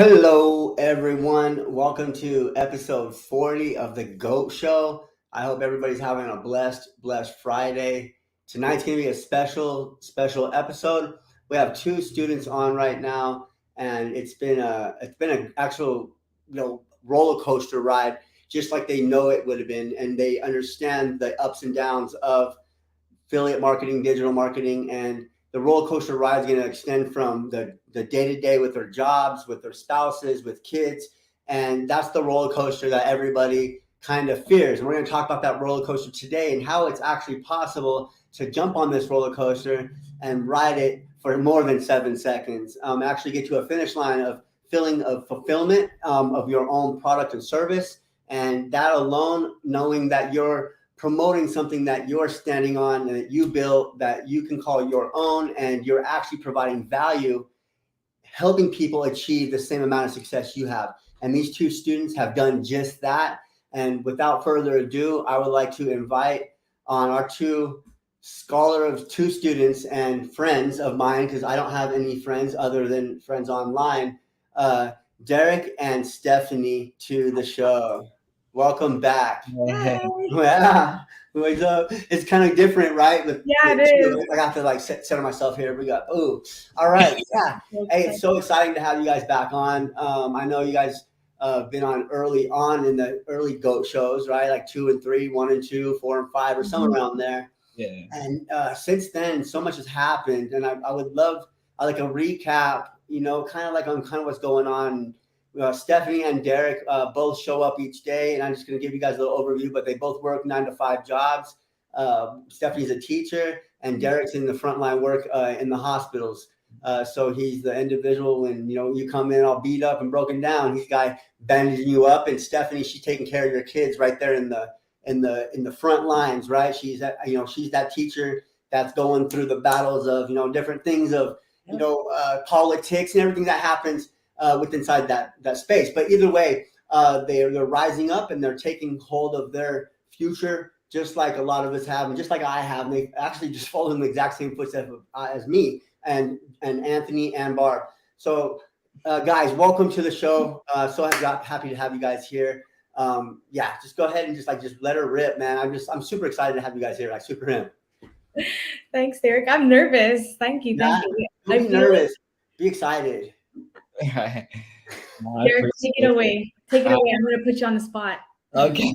Hello, everyone. Welcome to episode 40 of the GOAT Show. I hope everybody's having a blessed Friday. Tonight's going to be a special episode. We have two students on right now, and it's been an actual roller coaster ride, just like they know it would have been, and they understand the ups and downs of affiliate marketing, digital marketing, and the roller coaster ride is going to extend from the day to day with their jobs, with their spouses, with kids. And that's the roller coaster that everybody kind of fears. And we're going to talk about that roller coaster today and how it's actually possible to jump on this roller coaster and ride it for more than 7 seconds. Actually get to a finish line of feeling of fulfillment of your own product and service. And that alone, knowing that you're promoting something that you're standing on and that you built that you can call your own, and you're actually providing value, helping people achieve the same amount of success you have. And these two students have done just that. And without further ado, I would like to invite on our two students and friends of mine, because I don't have any friends other than friends online, Derek and Stefany, to the show. Welcome back. Hi. Yeah, it's kind of different, right? Yeah, it is. I got to like center myself here. We got all right, yeah. Hey, it's so exciting to have you guys back on. I know you guys been on early on in the early GOAT shows, right? Like 2 and 3, 1 and 2, 4 and 5, or somewhere around there. Yeah. And since then, so much has happened, and I would love like a recap. Kind of like on kind of what's going on. Stefany and Derek both show up each day, and I'm just going to give you guys a little overview, but they both work 9 to 5 jobs. Stefany's a teacher, and Derek's in the frontline work in the hospitals. So he's the individual when, you come in all beat up and broken down, he's the guy bandaging you up. And Stefany, she's taking care of your kids right there in the front lines, right? She's that teacher that's going through the battles of, different things of, politics and everything that happens with inside that space. But either way, they're rising up and they're taking hold of their future, just like a lot of us have, and just like I have. And they actually just follow in the exact same footsteps as me and Anthony and Barb. So, guys, welcome to the show. So happy to have you guys here. Just go ahead and just let her rip, man. I'm super excited to have you guys here. Like super him. Thanks, Derek. I'm nervous. Thank you. Don't be nervous. Be excited. Derek, take it away. Take it away. I'm going to put you on the spot. Okay.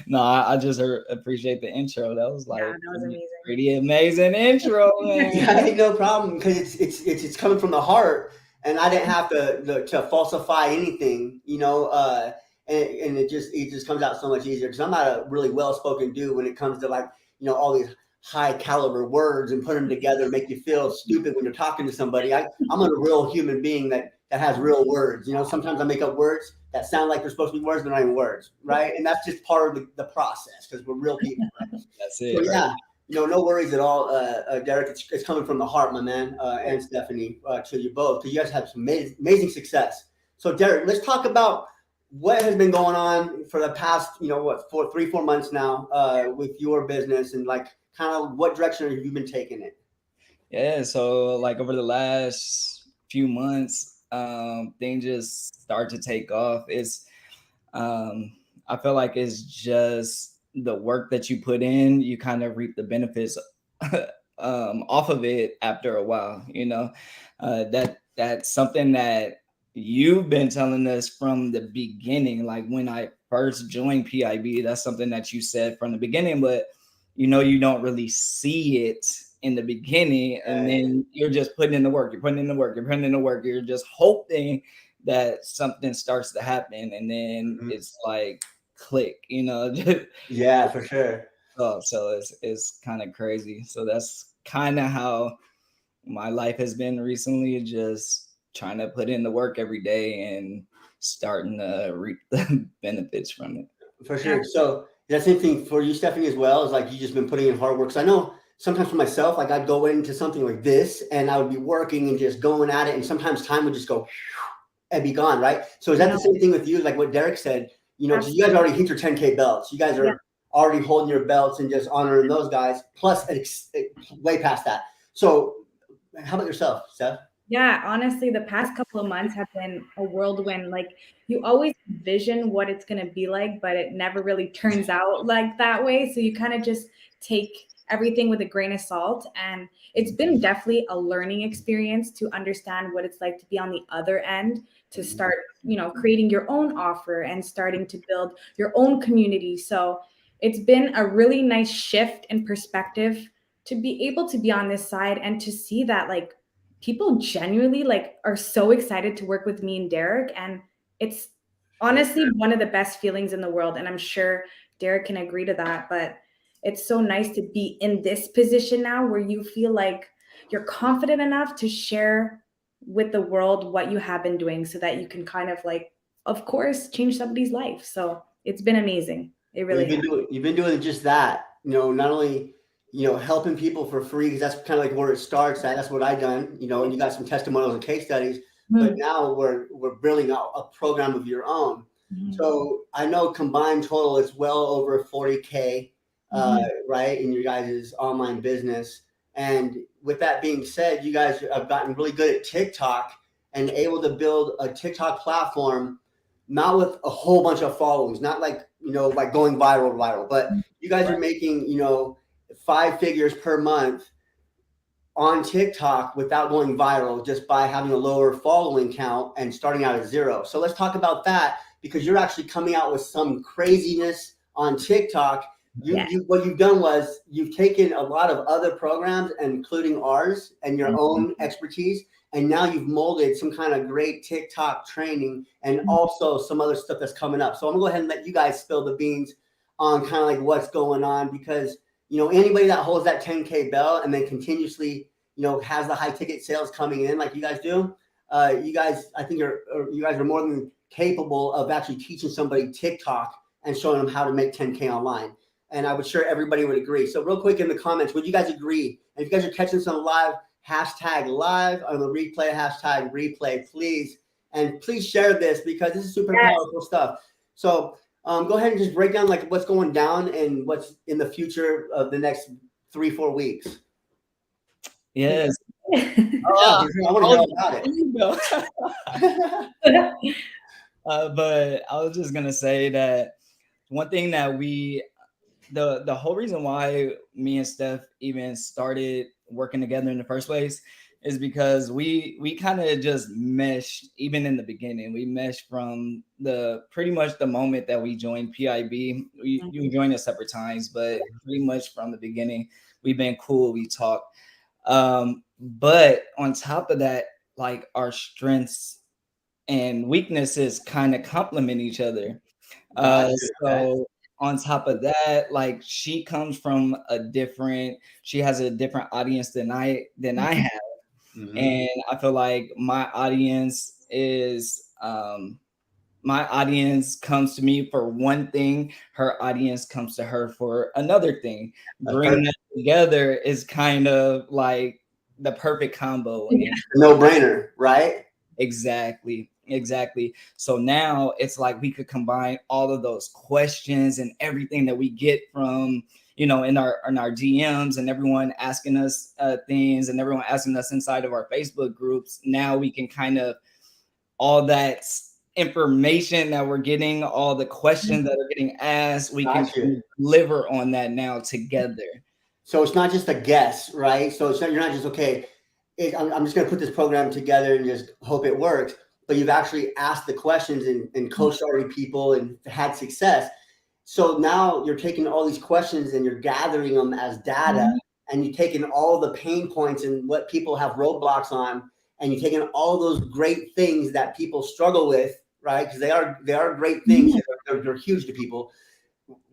No, I just appreciate the intro. That was like that was amazing. Pretty amazing intro, man. Yeah, no problem, because it's coming from the heart, and I didn't have to falsify anything, and it just comes out so much easier, because I'm not a really well-spoken dude when it comes to all these high caliber words and put them together and make you feel stupid when you're talking to somebody. I'm a real human being that has real words. Sometimes I make up words that sound like they're supposed to be words, but not even words, right? And that's just part of the process, because we're real people. Right? That's it. So, yeah, no worries at all, Derek. It's coming from the heart, my man, and Stefany, to you both, because you guys have some amazing success. So, Derek, let's talk about what has been going on for the past, 3-4 months now with your business, and kind of what direction have you been taking it? Yeah, so over the last few months, things just start to take off. It's I feel like it's just the work that you put in, you kind of reap the benefits off of it after a while. That's something that you've been telling us from the beginning. Like when I first joined PIB, that's something that you said from the beginning, but you don't really see it in the beginning, and then you're just putting in the work, you're just hoping that something starts to happen, and then it's like click, Yeah, for sure. So it's kind of crazy. So that's kind of how my life has been recently, just trying to put in the work every day and starting to reap the benefits from it. For sure. So that's the same thing for you, Stefany, as well. Is you just been putting in hard work. So I know sometimes for myself, I'd go into something like this, and I would be working and just going at it, and sometimes time would just go and be gone, right? So is that the same thing with you? Like what Derek said, you guys already hit your 10K belts. You guys are already holding your belts and just honoring those guys, plus way past that. So how about yourself, Steph? Yeah, honestly, the past couple of months have been a whirlwind. Like you always envision what it's going to be like, but it never really turns out like that way. So you kind of just take everything with a grain of salt. And it's been definitely a learning experience to understand what it's like to be on the other end, to start, creating your own offer and starting to build your own community. So it's been a really nice shift in perspective to be able to be on this side and to see that like people genuinely like are so excited to work with me and Derek, and it's honestly one of the best feelings in the world, and I'm sure Derek can agree to that. But it's so nice to be in this position now where you feel like you're confident enough to share with the world what you have been doing so that you can kind of like, of course, change somebody's life. So it's been amazing. It Well, really has. you've been doing just that. Not only helping people for free, because that's kind of like where it starts at. That's what I've done. And you got some testimonials and case studies. But now we're building out a program of your own. So I know combined total is well over 40K, right, in your guys' online business. And with that being said, you guys have gotten really good at TikTok and able to build a TikTok platform, not with a whole bunch of followings, not like like going viral, but you guys are making 5 figures per month on TikTok without going viral, just by having a lower following count and starting out at 0. So let's talk about that, because you're actually coming out with some craziness on TikTok. What you've done was you've taken a lot of other programs, including ours and your own expertise, and now you've molded some kind of great TikTok training and also some other stuff that's coming up. So I'm gonna go ahead and let you guys spill the beans on kind of like what's going on, because anybody that holds that 10K bell and then continuously has the high ticket sales coming in like you guys do, you guys, I think you guys are more than capable of actually teaching somebody TikTok and showing them how to make 10K online. And I would sure everybody would agree. So real quick in the comments, would you guys agree? And if you guys are catching some live, hashtag live, on the replay, hashtag replay, please. And please share this, because this is super powerful stuff. So go ahead and just break down like what's going down and what's in the future of the next 3-4 weeks. Yes. I want to hear all about it. But I was just gonna say that one thing that the whole reason why me and Steph even started working together in the first place is because we kind of just meshed. Even in the beginning, we meshed from pretty much the moment that we joined PIB. You joined at separate times, but pretty much from the beginning, we've been cool. We talk. But on top of that, like our strengths and weaknesses kind of complement each other. So on top of that, like she comes from she has a different audience than I have. And I feel like my audience comes to me for one thing, her audience comes to her for another thing. Bringing that together is kind of like the perfect combo. No brainer, right? Exactly. So now it's like we could combine all of those questions and everything that we get from in our DMs, and everyone asking us things, and everyone asking us inside of our Facebook groups. Now we can kind of, all that information that we're getting, all the questions that are getting asked, we can deliver on that now together. So it's not just a guess, right? So you're not just, okay, I'm just going to put this program together and just hope it works. But you've actually asked the questions and coached already people and had success. So now you're taking all these questions and you're gathering them as data, and you're taking all the pain points and what people have roadblocks on, and you're taking all those great things that people struggle with, right? Because they are great things. They're huge to people.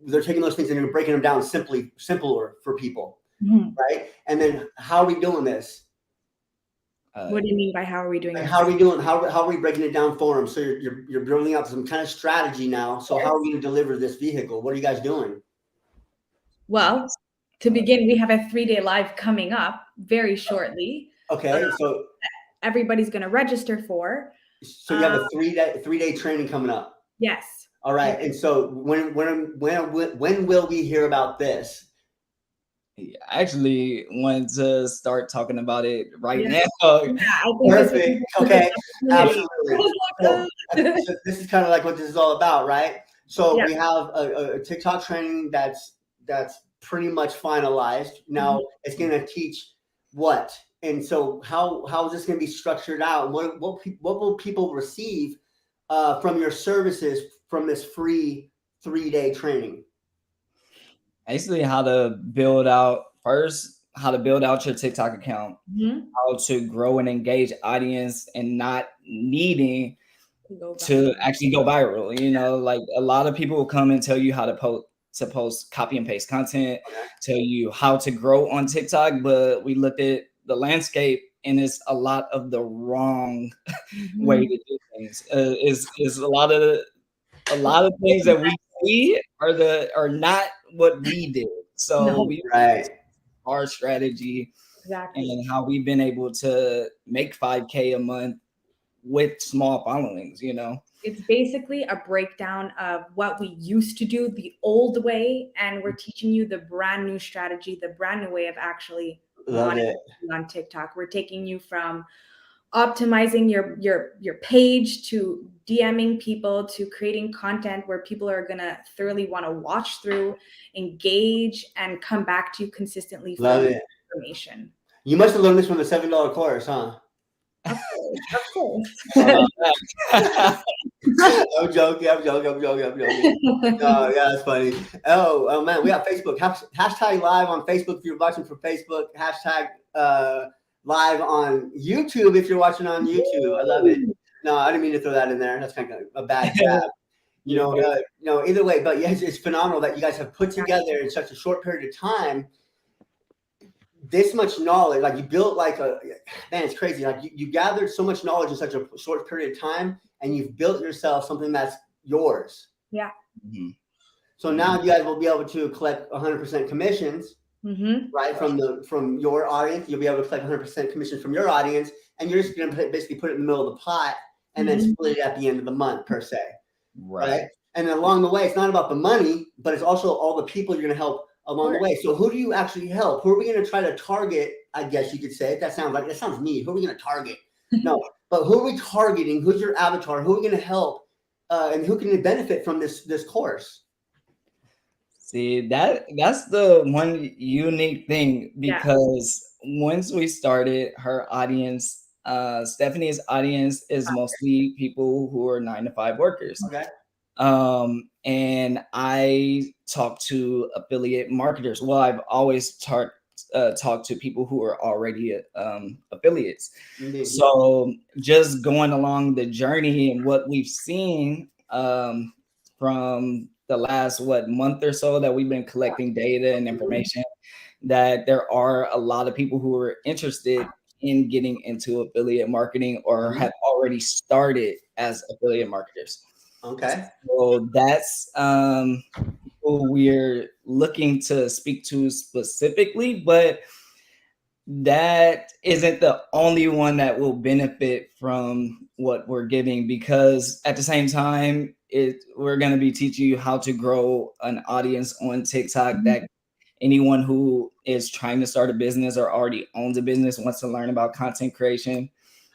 They're taking those things and they're breaking them down simpler for people, right? And then how are we doing this? What do you mean by how are we doing this? How are we doing? How are we breaking it down for them? So you're building out some kind of strategy now. So how are we going to deliver this vehicle? What are you guys doing? Well, to begin, we have a 3-day live coming up very shortly. Okay, so everybody's going to register for. So you have a 3-day training coming up. Yes. All right. And so when will we hear about this? I actually wanted to start talking about it right Yeah. now. Yeah, I think Perfect. Okay. Absolutely. So, opportunity. so this is kind of like what this is all about, right? So Yeah. we have a TikTok training that's pretty much finalized. Now it's going to teach what, and so how is this going to be structured out? What will people receive from your services from this free 3-day training? Basically, how to build out first, how to build out your TikTok account, Mhm. how to grow and engage audience, and not needing Go to viral. actually go viral. You know, like a lot of people will come and tell you how to post copy and paste content, Okay. tell you how to grow on TikTok, but we looked at the landscape and it's a lot of the wrong way Mhm. to do things. Is a lot of things that we see are not what we did. So No, we Right. our strategy exactly. and how we've been able to make 5K a month with small followings, you know. It's basically a breakdown of what we used to do the old way, and we're teaching you the brand new strategy, the brand new way of actually Love it. monetizing on TikTok. We're taking you from optimizing your page to DMing people to creating content where people are gonna thoroughly want to watch through, engage, and come back to you consistently for Love more it. information. You must have learned this from the $7 course, huh? Of course, of course. How about that? I'm joking. I'm joking. I'm joking. I'm joking. No, yeah, that's funny. Oh man, we have Facebook. Hashtag live on Facebook if you're watching from Facebook. Hashtag live on YouTube if you're watching on YouTube. I love it. No, I didn't mean to throw that in there. That's kind of a bad jab. You're good. Either way, but yes, it's phenomenal that you guys have put together in such a short period of time this much knowledge. Like you built like man, it's crazy. Like you gathered so much knowledge in such a short period of time, and you've built yourself something that's yours. Yeah. Mm-hmm. So now you guys will be able to collect 100% commissions, right, from your audience. You'll be able to collect 100% commissions from your audience, and you're just going to basically put it in the middle of the pot and then split it at the end of the month per se, right? And then along the way, it's not about the money, but it's also all the people you're going to help along the way. So who do you actually help? Who are we going to try to target? I guess you could say that sounds mean. Who are we going to target? No, but who are we targeting? Who's your avatar? Who are we going to help? And who can benefit from this course? See, that's the one unique thing because once we started, her audience, Stefany's audience is mostly people who are 9-to-5 workers. Okay. And I talk to affiliate marketers. Well, I've always talked to people who are already affiliates. Indeed. So just going along the journey and what we've seen from the last month or so that we've been collecting data and information, that there are a lot of people who are interested in getting into affiliate marketing or have already started as affiliate marketers. Okay. So that's who we're looking to speak to specifically, but that isn't the only one that will benefit from what we're giving, because at the same time, we're going to be teaching you how to grow an audience on TikTok. That anyone who is trying to start a business or already owns a business wants to learn about content creation.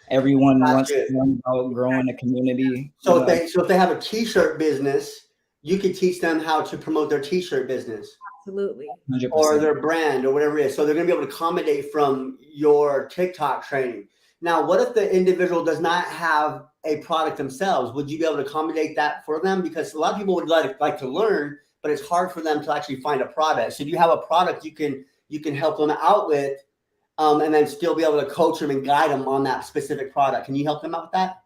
Everyone wants to learn about growing a community. So if they have a t-shirt business, you could teach them how to promote their t-shirt business. Absolutely. 100%. Or their brand or whatever it is. So they're going to be able to accommodate from your TikTok training. Now, what if the individual does not have a product themselves? Would you be able to accommodate that for them? Because a lot of people would like to learn, but it's hard for them to actually find a product. So do you have a product you can help them out with, and then still be able to coach them and guide them on that specific product? Can you help them out with that?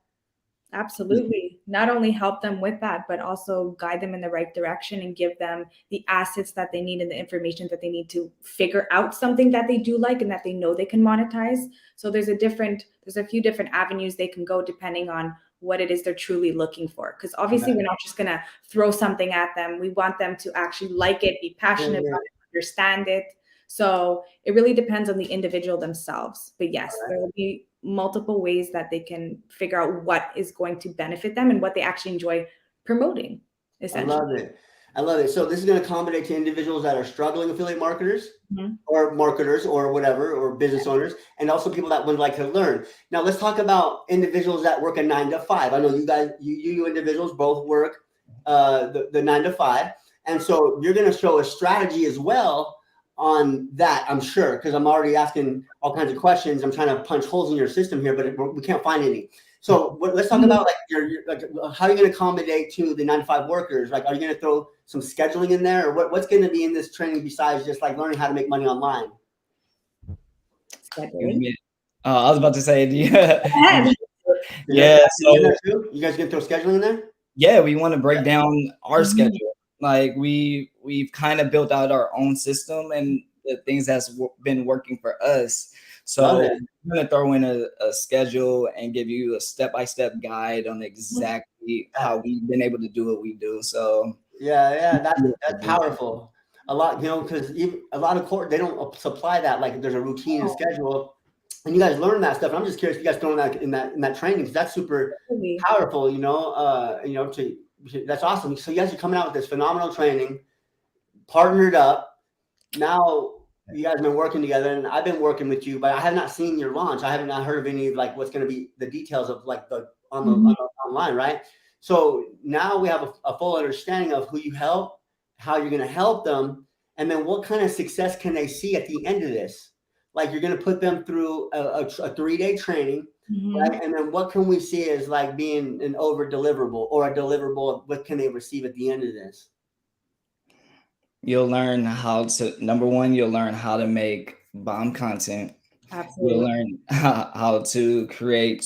Absolutely. Not only help them with that, but also guide them in the right direction and give them the assets that they need and the information that they need to figure out something that they do like and that they know they can monetize. So there's a few different avenues they can go depending on what it is they're truly looking for. Because obviously we're not just going to throw something at them. We want them to actually like it, be passionate about it, understand it. So it really depends on the individual themselves. But yes, there will be multiple ways that they can figure out what is going to benefit them and what they actually enjoy promoting, essentially. I love it. I love it. So this is going to accommodate to individuals that are struggling affiliate marketers or marketers or whatever, or business owners, and also people that would like to learn. Now let's talk about individuals that work a 9 to 5. I know you guys, you individuals both work the 9 to 5. And so you're going to show a strategy as well on that, I'm sure, because I'm already asking all kinds of questions. I'm trying to punch holes in your system here, but we can't find any. So let's talk about like how you're going to accommodate to the 9 to 5 workers. Like, are you going to throw some scheduling in there, or what's going to be in this training besides just like learning how to make money online? Scheduling. I was about to say, yeah. So you guys going to throw scheduling in there? Yeah, we want to break down our schedule. Like we've kind of built out our own system and the things that's been working for us. So we're going to throw in a schedule and give you a step-by-step guide on exactly how we've been able to do what we do. So yeah, that's powerful. A lot, because a lot of court, they don't supply that. Like there's a routine and schedule, and you guys learn that stuff. And I'm just curious if you guys throwing that in that training, because that's super powerful. That's awesome. So you guys are coming out with this phenomenal training, partnered up. Now you guys have been working together, and I've been working with you, but I have not seen your launch. I have not heard of any like what's going to be the details of like the online, right? So now we have a full understanding of who you help, how you're going to help them, and then what kind of success can they see at the end of this? Like you're going to put them through a 3-day training, right? And then what can we see as like being an over deliverable or a deliverable? What can they receive at the end of this? You'll learn how to, number one, you'll learn how to make bomb content. Absolutely. You'll learn how to create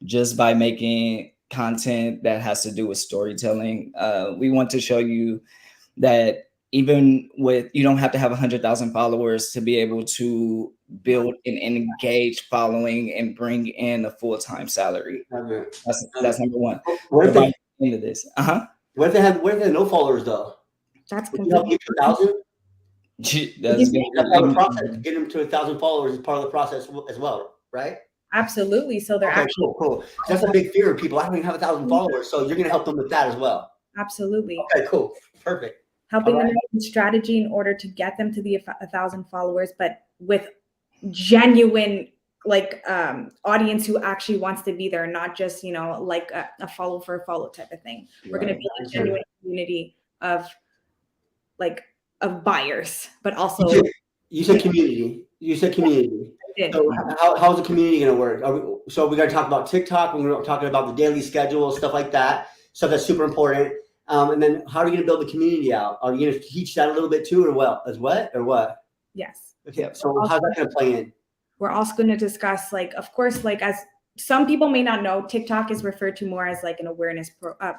just by making content that has to do with storytelling. We want to show you that even with, you don't have to have 100,000 followers to be able to build an engaged following and bring in a full-time salary. That's number one. What if they into this? What if they have no followers though? That's completely 1,000. That's part of the process. To get them to 1,000 followers is part of the process as well, right? Absolutely. So they're actually cool. That's a big fear of people. I don't even have 1,000 followers, so you're going to help them with that as well. Absolutely. Okay, cool, perfect. Helping them with strategy in order to get them to the 1,000 followers, but with genuine audience who actually wants to be there, not just like a follow for a follow type of thing. We're going to be a genuine community of buyers, but also you said community. So how is the community going to work? So we're going to talk about TikTok. We're going to talk about the daily schedule, stuff like that, stuff that's super important. And then how are you going to build the community out? Are you going to teach that a little bit too, or what? Yes. Okay. So how's that going to play in? We're also going to discuss, of course, as some people may not know, TikTok is referred to more as like an awareness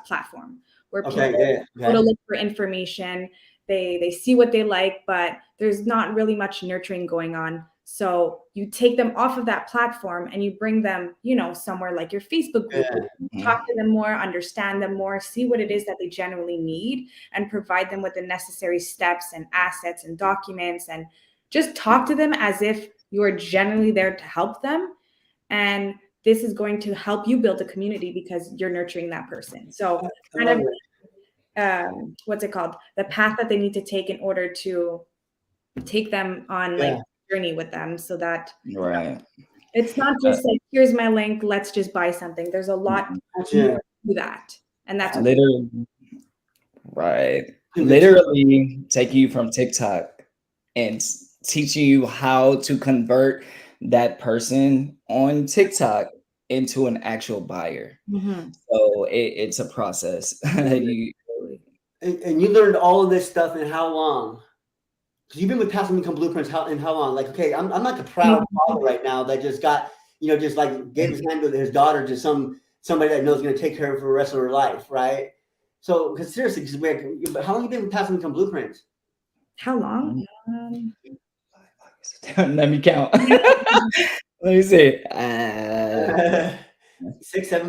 platform where people go to look for information. They see what they like, but there's not really much nurturing going on. So you take them off of that platform and you bring them, somewhere like your Facebook group, talk to them more, understand them more, see what it is that they genuinely need, and provide them with the necessary steps and assets and documents, and just talk to them as if you are genuinely there to help them. And this is going to help you build a community because you're nurturing that person. So kind of what's it called? The path that they need to take in order to take them on journey with them, so that it's not just like, here's my link, let's just buy something. There's a lot to that. And that's literally literally taking you from TikTok and teaching you how to convert that person on TikTok into an actual buyer. So it's a process. And you learned all of this stuff in how long? Because you've been with Passive Income Blueprints in how long? Like, okay, I'm like a proud father right now that just got, just like gave his hand to his daughter to somebody that knows going to take care of her for the rest of her life, right? So, because seriously, how long have you been with Passive Income Blueprints? How long? Let me count. Let me see. 6-7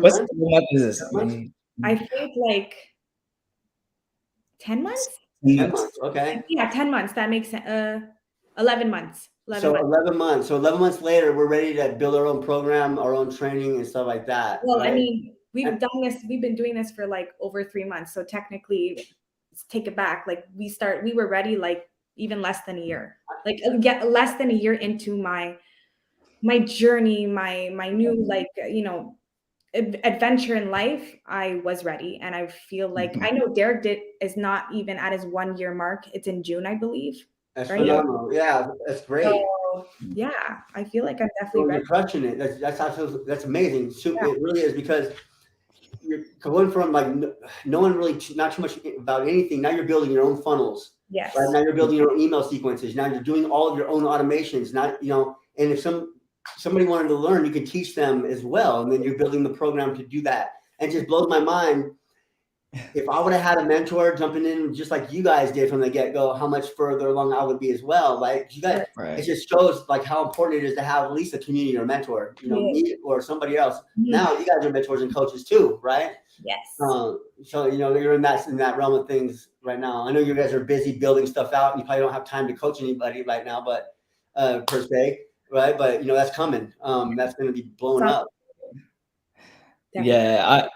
months. months? What month is this? I think like 10 months. 10 months. Okay. Yeah, 10 months. That makes sense. 11 months. 11 months. So 11 months later, we're ready to build our own program, our own training, and stuff like that. Well, right? I mean, we've been doing this for like over 3 months. So technically, let's take it back. Like we were ready like even less than a year. Like get less than a year into my journey, my new like adventure in life, I was ready. And I feel like I know Derek is not even at his 1 year mark. It's in June, I believe. That's right? phenomenal. Yeah, that's great. So yeah, I feel like I'm definitely ready. You're crushing it. That's amazing. So it really is, because you're going from like no one really not too much about anything. Now you're building your own funnels. Yes. Right now you're building your own email sequences. Now you're doing all of your own automations. Not and if somebody wanted to learn, you can teach them as well. And then you're building the program to do that. And it just blows my mind. If I would have had a mentor jumping in just like you guys did from the get-go, how much further along I would be as well. Like you guys, it just shows like how important it is to have at least a community or mentor, me or somebody else. Now you guys are mentors and coaches too, right? Yes. So you're in that realm of things right now. I know you guys are busy building stuff out, and you probably don't have time to coach anybody right now, but per se, right? But that's coming. That's going to be blowing up. Definitely. Yeah,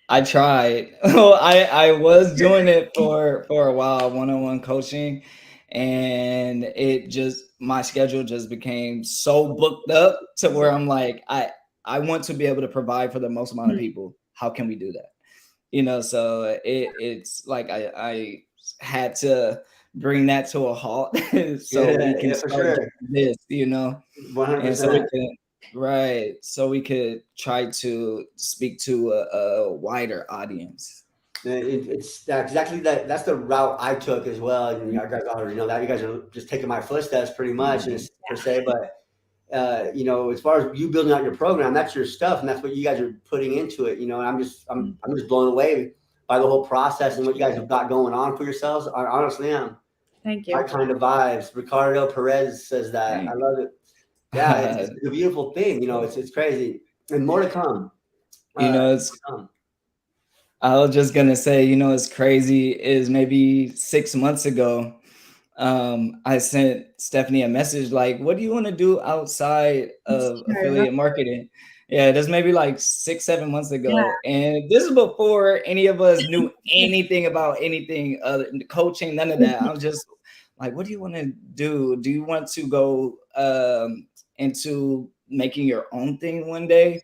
I tried. I was doing it for a while, one-on-one coaching, and my schedule just became so booked up to where I'm like, I want to be able to provide for the most amount of people. How can we do that? So it's like I had to bring that to a halt so we can start this, 100%. And so we can. Right. So we could try to speak to a wider audience. It's exactly that. That's the route I took as well. And you guys already know that. You guys are just taking my footsteps pretty much, per se. But, as far as you building out your program, that's your stuff. And that's what you guys are putting into it. And I'm just blown away by the whole process and what you guys have got going on for yourselves. I honestly am. Thank you. High kind of vibes. Ricardo Perez says that. I love it. Yeah, it's a beautiful thing. It's crazy, and more to come. I was just gonna say, it's crazy. Is maybe 6 months ago, I sent Stefany a message like, "What do you want to do outside of affiliate marketing?" Yeah, that's maybe like 6-7 months ago, and this is before any of us knew anything about anything other coaching, none of that. I was just like, "What do you want to do? Do you want to go into making your own thing one day?"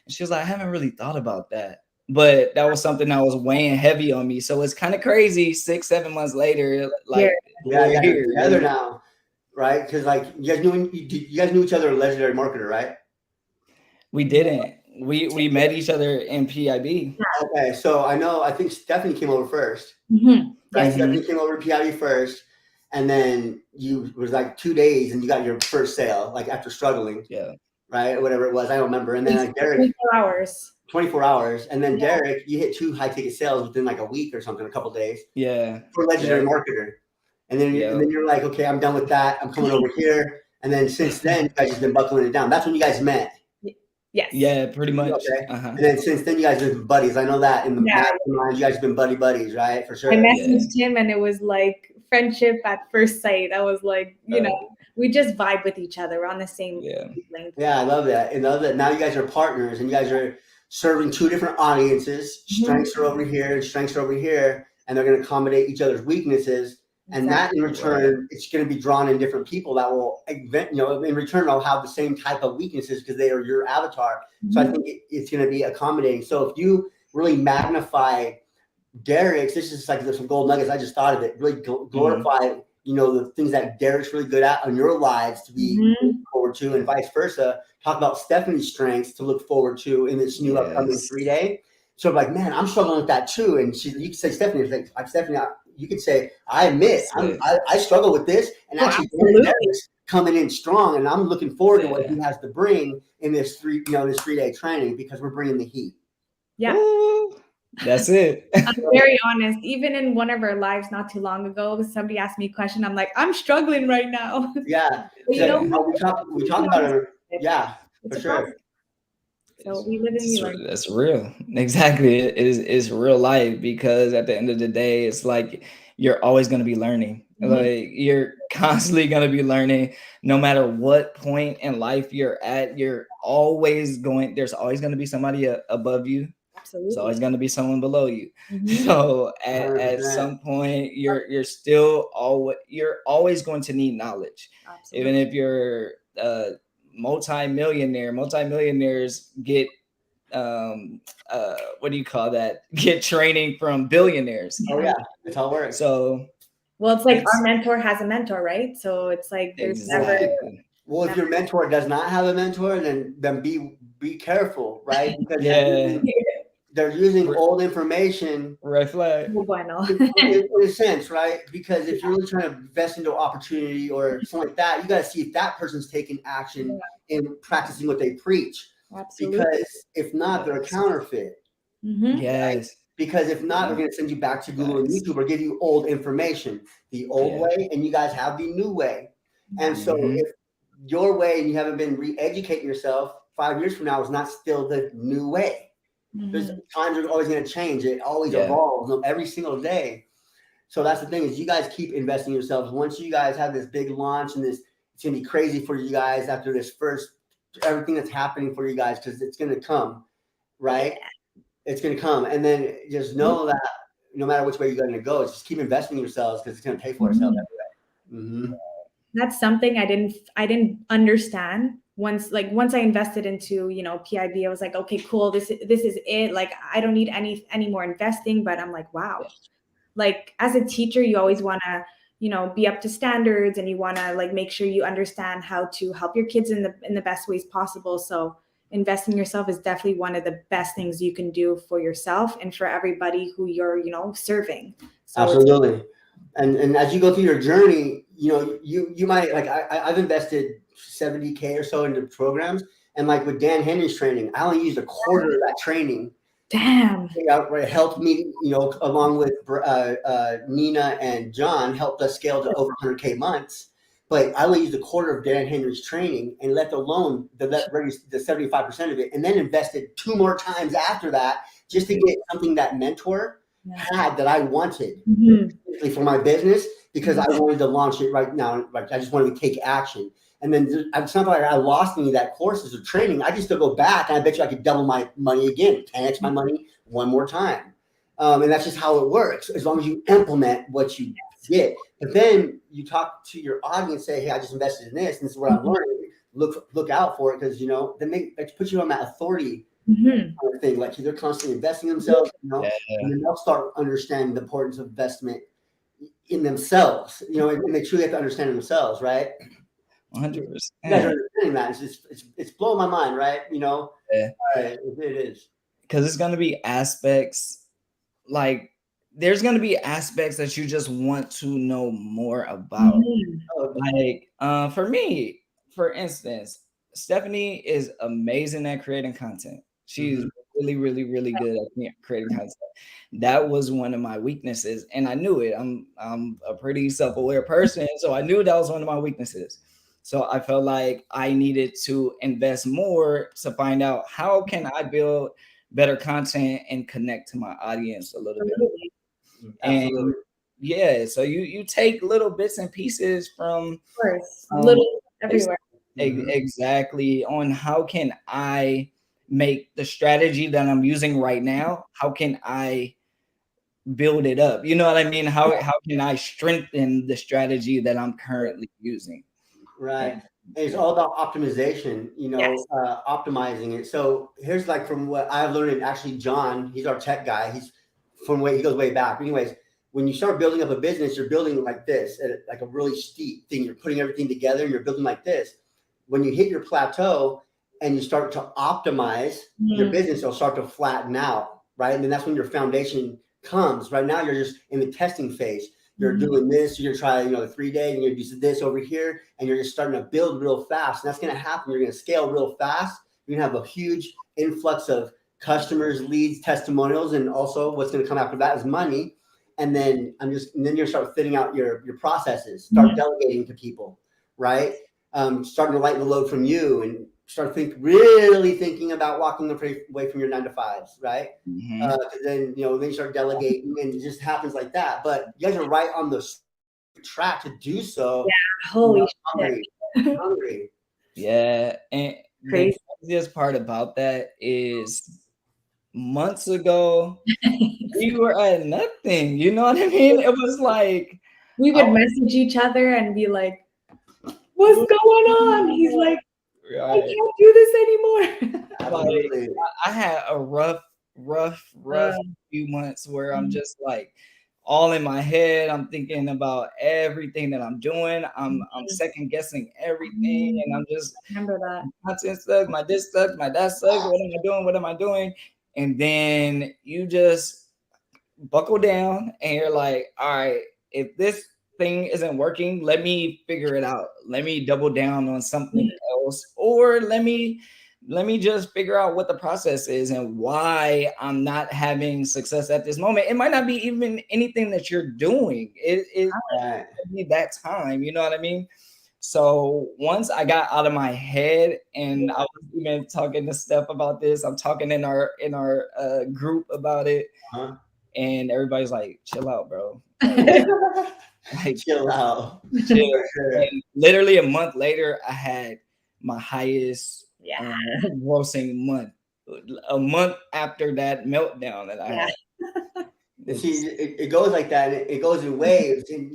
And she was like, "I haven't really thought about that." But that was something that was weighing heavy on me. So it's kind of crazy. 6-7 months later, like we're here together now, right? Because like you guys knew each other, a legendary marketer, right? We didn't. We met each other in PIB. Okay, so I think Stefany came over first. Right? Stefany came over to PIB first, and then it was like 2 days, and you got your first sale, like after struggling. Yeah. Right, whatever it was, I don't remember. And then like Derek, 24 hours, and then Derek, you hit 2 high ticket sales within like a week or something, a couple days. Yeah, for legendary marketer, and then you're like, okay, I'm done with that. I'm coming over here, and then since then, you guys have been buckling it down. That's when you guys met. Yes. Yeah, pretty much. Okay. And then since then, you guys have been buddies. I know that in the mastermind, you guys have been buddies, right? For sure. I messaged him, and it was like friendship at first sight. I was like, we just vibe with each other. We're on the same length. Yeah, I love that. And love that now you guys are partners, and you guys are serving 2 different audiences. Strengths are over here, and strengths are over here, and they're going to accommodate each other's weaknesses. And that in return, it's going to be drawn in different people that will, in return, they'll have the same type of weaknesses because they are your avatar. So I think it's going to be accommodating. So if you really magnify Derek's, this is like there's some gold nuggets. I just thought of it. Really glorify, the things that Derek's really good at on your lives to be looking forward to, and vice versa. Talk about Stefany's strengths to look forward to in this new upcoming 3-day. So I'm like, man, I'm struggling with that too. And you can say, Stefany, like Stefany, you could say, I admit, I struggle with this, and actually Derek's coming in strong, and I'm looking forward to what he has to bring in this 3-day training, because we're bringing the heat. Yeah. Ooh, that's it. I'm very honest. Even in one of our lives not too long ago, somebody asked me a question. I'm like, I'm struggling right now. Yeah. we talk about it. Yeah, for sure. So we live in New York. That's real. Exactly. It's real life, because at the end of the day, it's like you're always going to be learning. Like you're constantly going to be learning, no matter what point in life you're at. There's always going to be somebody above you. Absolutely. There's always going to be someone below you. Mhm. So at 100%. some point, you're always going to need knowledge. Absolutely. Even if you're multimillionaires get what do you call that? Get training from billionaires. Oh yeah, that's how it works. So Well, it's like our mentor has a mentor, right? So it's like there's exactly. Well, if your mentor does not have a mentor, then be careful, right? Because Yeah. they're using old information. Red flag. In a sense, right? Because if you're really trying to invest into opportunity or something like that, you got to see if that person's taking action in practicing what they preach. Absolutely. Because if not, they're a counterfeit. Mhm. Yes. Right? Because if not, they're going to send you back to Google and YouTube or give you old information, the old way, and you guys have the new way. And so if your way and you haven't been re-educating yourself, 5 years from now is not still the new way. There's times are always going to change. It always evolves every single day. So that's the thing is you guys keep investing in yourselves. Once you guys have this big launch and it's going to be crazy for you guys after this first, everything that's happening for you guys, because it's going to come, right? Yeah. It's going to come. And then just know that no matter which way you're going to go, just keep investing in yourselves because it's going to pay for itself anyway. That's something I didn't understand. Once I invested into, PIB, I was like, okay, cool. This is it. Like, I don't need any more investing, but I'm like, wow. Like as a teacher, you always want to, be up to standards and you want to like make sure you understand how to help your kids in the best ways possible. So investing in yourself is definitely one of the best things you can do for yourself and for everybody who you're, serving. So absolutely. And as you go through your journey, you might like I've invested $70K or so into programs, and like with Dan Henry's training, I only used a quarter of that training. Damn. It helped me, along with Nina and John, helped us scale to over 100K months. But I only used a quarter of Dan Henry's training and left alone the 75% of it, and then invested 2 more times after that just to get something that mentor had that I wanted for my business, because I wanted to launch it right now. Like I just wanted to take action. And then it's not like I lost any of that courses or training. I just still go back, and I bet you I could double my money again, 10x my money one more time. And that's just how it works. As long as you implement what you get, but then you talk to your audience, say, "Hey, I just invested in this, and this is what I'm learning. Look out for it," because then they put you on that authority kind of thing. Like they're constantly investing in themselves, and then they'll start understanding the importance of investment in themselves. And they truly have to understand themselves, right? 100%. You guys are understanding that. It's blowing my mind, right? Yeah. All right, it is. Because it's going to be aspects, like there's going to be aspects that you just want to know more about. Like for me, for instance, Stefany is amazing at creating content. She's really, really, really good at creating content. That was one of my weaknesses, and I knew it. I'm a pretty self-aware person, so I knew that was one of my weaknesses. So I felt like I needed to invest more to find out how can I build better content and connect to my audience a little bit. Absolutely. And so you take little bits and pieces from little everywhere. Exactly, on how can I make the strategy that I'm using right now, how can I build it up? You know what I mean? How can I strengthen the strategy that I'm currently using? Right. And it's all about optimization, optimizing it. So here's like from what I've learned, and actually John, he's our tech guy. He goes way back. But anyways, when you start building up a business, you're building like this, like a really steep thing. You're putting everything together and you're building like this. When you hit your plateau and you start to optimize your business, it'll start to flatten out, right? And then that's when your foundation comes. Right now, you're just in the testing phase. You're doing this, you're trying, the 3 days, and you're going to do this over here, and you're just starting to build real fast. And that's going to happen. You're going to scale real fast. You're going to have a huge influx of customers, leads, testimonials, and also what's going to come after that is money. And then you start fitting out your processes, start delegating to people, right? Starting to lighten the load from you and start really thinking about walking away from your 9 to 5s, right? Then you start delegating, and it just happens like that. But you guys are right on the track to do so. Yeah, holy shit. Yeah, and the craziest part about that is months ago, we were at nothing. You know what I mean? It was like we would message each other and be like, "What's going on?" He's like, "I can't do this anymore." Like I had a rough few months where I'm just like all in my head. I'm thinking about everything that I'm doing. I'm second guessing everything, and I'm just remember that. Content sucks, my this sucks, my that sucks. What am I doing? What am I doing? And then you just buckle down and you're like, all right, if this thing isn't working, let me figure it out. Let me double down on something else, or let me just figure out what the process is and why I'm not having success at this moment. It might not be even anything that you're doing. It might be that time, you know what I mean? So once I got out of my head, and I was even talking to Steph about this, I'm talking in our group about it, and everybody's like, "Chill out, bro." Like, chill out. Chill. And literally a month later, I had my highest grossing month. A month after that meltdown that I had. See, it goes like that. It goes in waves, and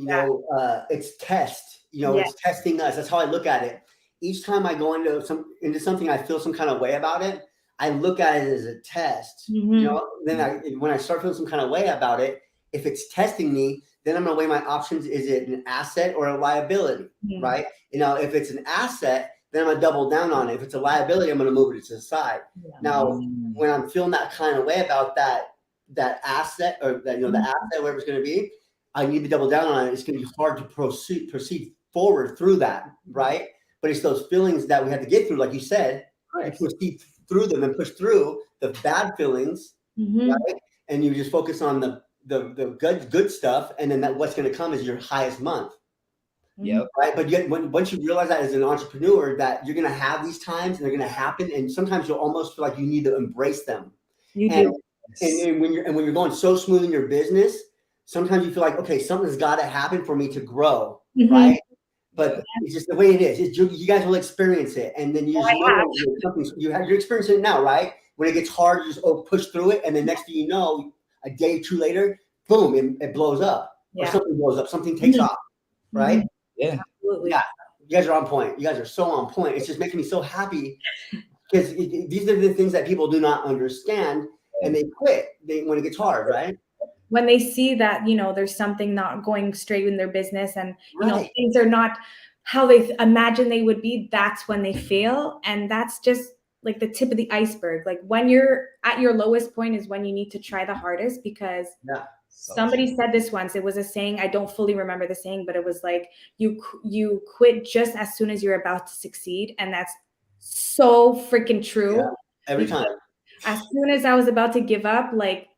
it's test. It's testing us. That's how I look at it. Each time I go into something, I feel some kind of way about it. I look at it as a test. Then when I start feeling some kind of way about it, if it's testing me, then I'm gonna weigh my options. Is it an asset or a liability? Right? If it's an asset, then I'm gonna double down on it. If it's a liability, I'm gonna move it to the side. Now, when I'm feeling that kind of way about that asset, or that the asset, whatever it's going to be, I need to double down on it. It's going to be hard to proceed forward through that, right? But it's those feelings that we have to get through, like you said, you proceed through them and push through the bad feelings, right? And you just focus on the good stuff, and then what's going to come is your highest month. Right. But once you realize that as an entrepreneur, that you're going to have these times and they're going to happen, and sometimes you'll almost feel like you need to embrace them. You do. And when you're going so smooth in your business, sometimes you feel like, okay, something's got to happen for me to grow, right? But it's just the way it is. You guys will experience it, and then you're experiencing it now, right? When it gets hard, you just push through it, and then next thing you know, a day or two later, boom, it blows up, or something blows up, something takes off, right? Absolutely. Yeah, you guys are on point. You guys are so on point. It's just making me so happy, because these are the things that people do not understand. And they quit when it gets hard, right? When they see that, there's something not going straight in their business, and, things are not how they imagine they would be, that's when they fail. And that's just like the tip of the iceberg. Like when you're at your lowest point is when you need to try the hardest, because somebody said this once. It was a saying. I don't fully remember the saying, but it was like, you quit just as soon as you're about to succeed. And that's so freaking true. Every time. As soon as I was about to give up, like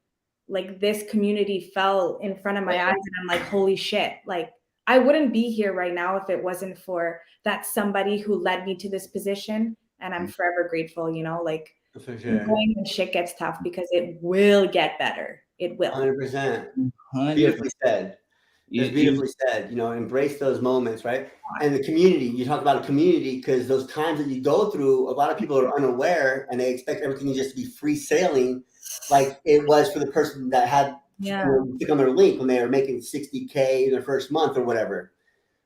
this community fell in front of my eyes, and I'm like, holy shit. Like, I wouldn't be here right now if it wasn't for that somebody who led me to this position. And I'm forever grateful, like, for sure. Going when shit gets tough, because it will get better. It will. 100%. Beautifully said. It's beautifully said. Embrace those moments, right? And the community. You talk about a community, because those times that you go through, a lot of people are unaware, and they expect everything to just be free sailing, like it was for the person that had click on their link when they were making $60K in their first month or whatever,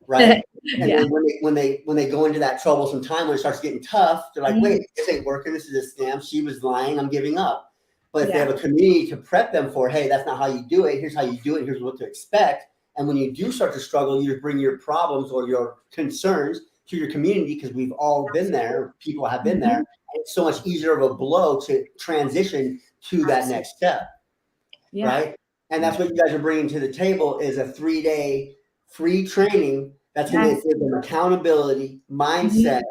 right? And then when they go into that troublesome time, when it starts getting tough, they're like, wait, this ain't working. This is a scam. She was lying. I'm giving up. But if they have a community to prep them for, hey, that's not how you do it. Here's how you do it. Here's what to expect. And when you do start to struggle, you just bring your problems or your concerns to your community, because we've all been there. People have been there. And it's so much easier of a blow to transition to that next step, right? And that's what you guys are bringing to the table, is a 3-day free training that's going to give them accountability, mindset,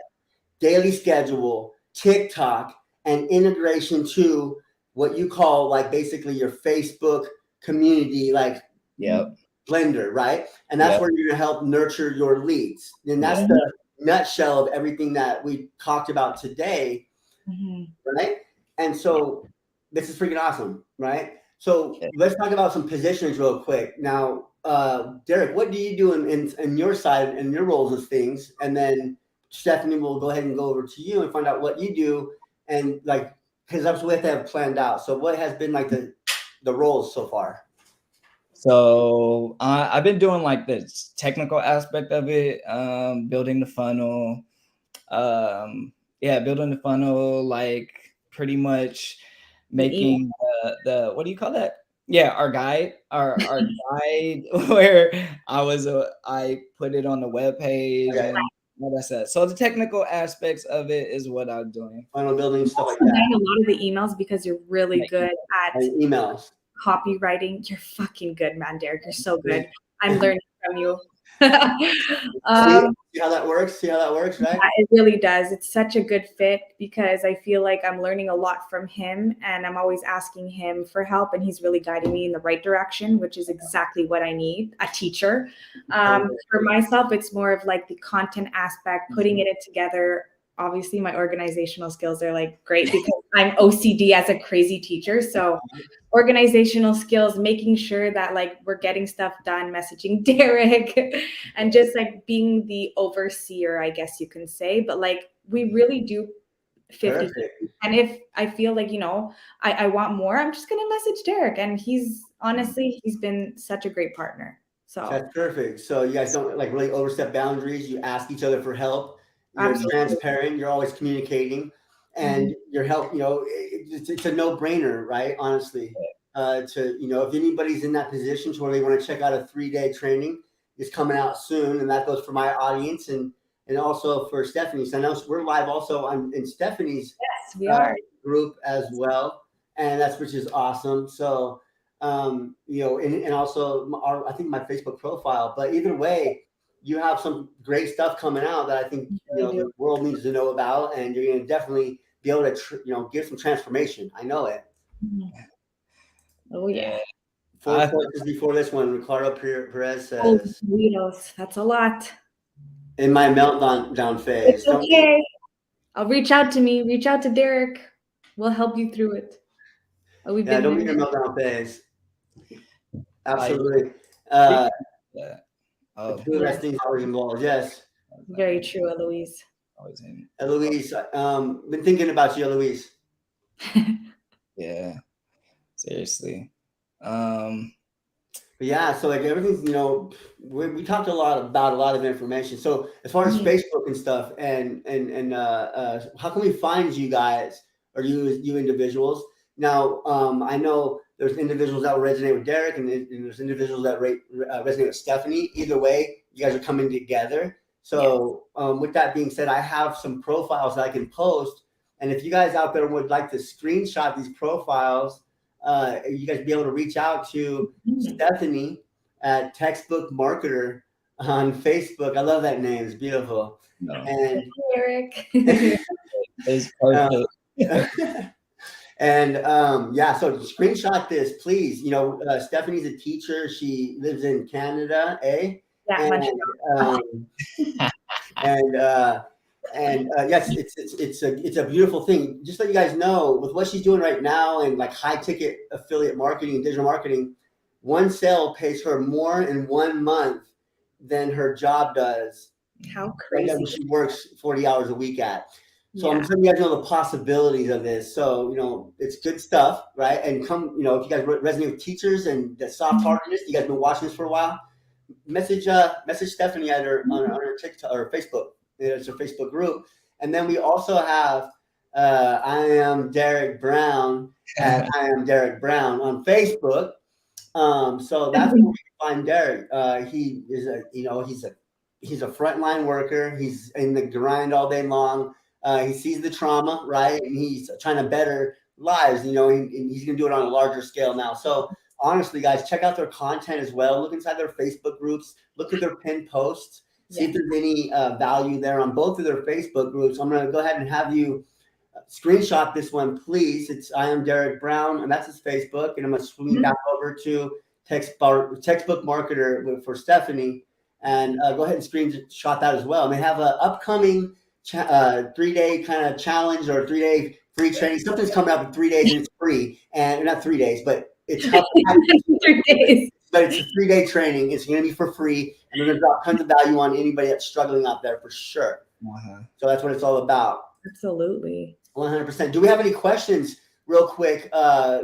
daily schedule, TikTok, and integration to what you call, like, basically your Facebook community, like blender, right? And that's where you're going to help nurture your leads. And that's the nutshell of everything that we talked about today, right? And so this is freaking awesome, right? So let's talk about some positions real quick. Now, Derek, what do you do in your side and your roles of things? And then Stefany will go ahead and go over to you and find out what you do. And like, because that's what they have planned out. So what has been like the roles so far? So I've been doing like the technical aspect of it, building the funnel. Building the funnel, like pretty much making the what do you call that? Yeah, our guide, our guide, where I put it on the web page and all that stuff. So the technical aspects of it is what I'm doing. Funnel building, stuff like that. that. A lot of the emails because you're really good at emails. Copywriting. You're fucking good, man, Derek. You're so good. I'm learning from you. See how that works? See how that works, right? Yeah, it really does. It's such a good fit because I feel like I'm learning a lot from him and I'm always asking him for help and he's really guiding me in the right direction, which is exactly what I need, a teacher. For myself, it's more of like the content aspect, putting it together. Obviously, my organizational skills are like great because I'm OCD as a crazy teacher. So organizational skills, making sure that like we're getting stuff done, messaging Derek and just like being the overseer, I guess you can say. But like we really do 50. And if I feel like, you know, I want more, I'm just going to message Derek. And he's been such a great partner. So that's perfect. So you guys don't like really overstep boundaries. You ask each other for help. You're transparent. You're always communicating, and your help. You know, it's a no-brainer, right? Honestly, to if anybody's in that position to where they want to check out a 3-day training, it's coming out soon, and that goes for my audience and also for Stefany. So I know we're live also in Stefany's group as well, and which is awesome. So and also I think my Facebook profile. But either way, you have some great stuff coming out that I think the world needs to know about, and you're going to definitely be able to give some transformation. I know it. Oh yeah. 4 courses before this one, Ricardo Perez says. Oh, that's a lot. In my meltdown phase. It's okay. I'll reach out to me. Reach out to Derek. We'll help you through it. Don't be your meltdown phase. Absolutely. Two less things always involved. Yes. Very true, Eloise. Eloise, been thinking about you, Eloise. Yeah. Seriously. But yeah, so like everything's, we talked a lot about a lot of information. So as far as Facebook and stuff, and how can we find you guys or you individuals? Now, I know there's individuals that will resonate with Derek, and there's individuals that resonate with Stefany. Either way, you guys are coming together. So with that being said, I have some profiles that I can post, and if you guys out there would like to screenshot these profiles, you guys be able to reach out to Stefany at Textbook Marketer on Facebook. I love that name; it's beautiful. And Derek, it's perfect. And so screenshot this, please. Stefany's a teacher. She lives in Canada, yes, it's a beautiful thing. Just let you guys know, with what she's doing right now and like high ticket affiliate marketing and digital marketing, one sale pays her more in 1 month than her job does. How crazy! She works 40 hours a week at. So I'm just letting you guys know the possibilities of this. So, it's good stuff, right? And come, if you guys resonate with teachers and the soft-heartedness, you guys been watching this for a while, message Stefany on her TikTok or Facebook. It's her Facebook group. And then we also have I am Derek Brown at I am Derek Brown on Facebook. So that's where we can find Derek. He is he's a frontline worker. He's in the grind all day long. He sees the trauma, right? And he's trying to better lives, and he's going to do it on a larger scale now. So honestly, guys, check out their content as well. Look inside their Facebook groups. Look at their pinned posts. See if there's any value there on both of their Facebook groups. I'm going to go ahead and have you screenshot this one, please. It's I am Derek Brown, and that's his Facebook. And I'm going to swing back over to Textbook Marketer for Stefany, and go ahead and screenshot that as well. And they have an upcoming 3-day kind of challenge or 3-day free training. Something's coming up in 3 days and it's free, and not 3 days, but it's 3 days. But it's a 3-day training. It's going to be for free, and they're going to drop tons of value on anybody that's struggling out there for sure. So that's what it's all about. Absolutely. 100%. Do we have any questions real quick?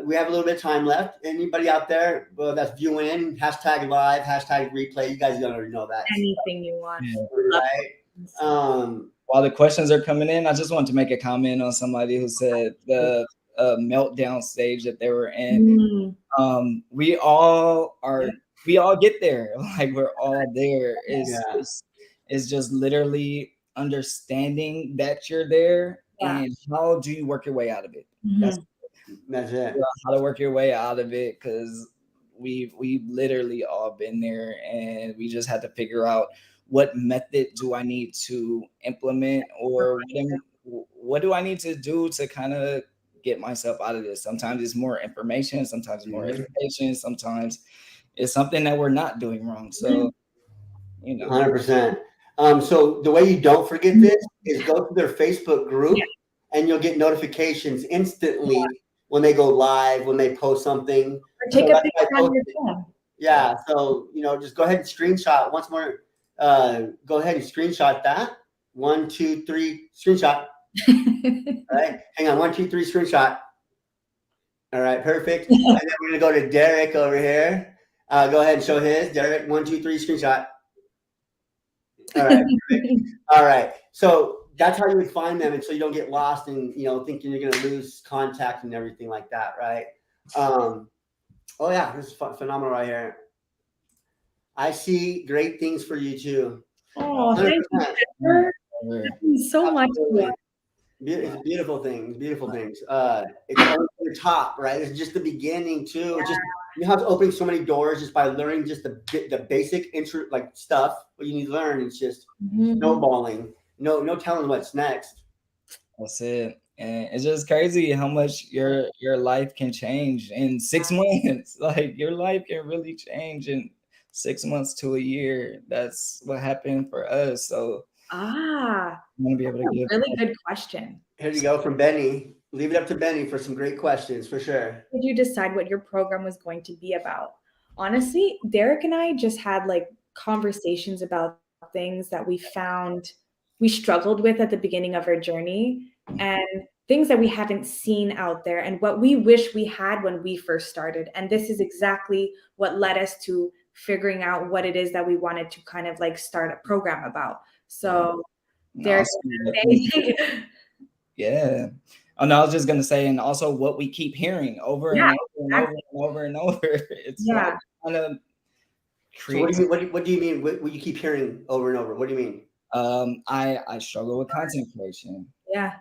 We have a little bit of time left. Anybody out there that's viewing in, hashtag live, hashtag replay. You guys don't already know that. Anything you want. Right? While the questions are coming in, I just want to make a comment on somebody who said the meltdown stage that they were in. We all get there. Like we're all there. It's just literally understanding that you're there and how do you work your way out of it. That's it. How to work your way out of it, because we've literally all been there, and we just had to figure out what method do I need to implement, or what do I need to do to kind of get myself out of this. Sometimes it's more information, sometimes more education, sometimes it's something that we're not doing wrong. So, 100%. So the way you don't forget this is go to their Facebook group and you'll get notifications instantly when they go live, when they post something. Or take a picture on your phone. Yeah. So, just go ahead and screenshot once more. Go ahead and screenshot that. 1, 2, 3, screenshot. All right. Hang on. 1, 2, 3, screenshot. All right. Perfect. And then we're going to go to Derek over here. Go ahead and show his. Derek, 1, 2, 3, screenshot. All right. All right. So that's how you would find them. And so you don't get lost and, thinking you're going to lose contact and everything like that. Right. Oh yeah. This is phenomenal right here. I see great things for you too. Oh, thank you. That means so much. It's beautiful things. It's only the top, right? It's just the beginning too. It's just how it's opening so many doors just by learning just the basic intro stuff. What you need to learn. It's just snowballing. No telling what's next. That's it. And it's just crazy how much your life can change in 6 months. Like your life can really change in 6 months to a year. That's what happened for us. So I'm gonna be able to give really good question. Here you go from Benny. Leave it up to Benny for some great questions for sure. Did you decide what your program was going to be about? Honestly, Derek and I just had conversations about things that we found we struggled with at the beginning of our journey, and things that we haven't seen out there, and what we wish we had when we first started. And this is exactly what led us to figuring out what it is that we wanted to kind of start a program about. So Derek, yeah. Oh no, I was just gonna say, and also what we keep hearing over and over and over. It's kind of creates. So what do you mean? What you keep hearing over and over? What do you mean? I struggle with content creation. Yeah.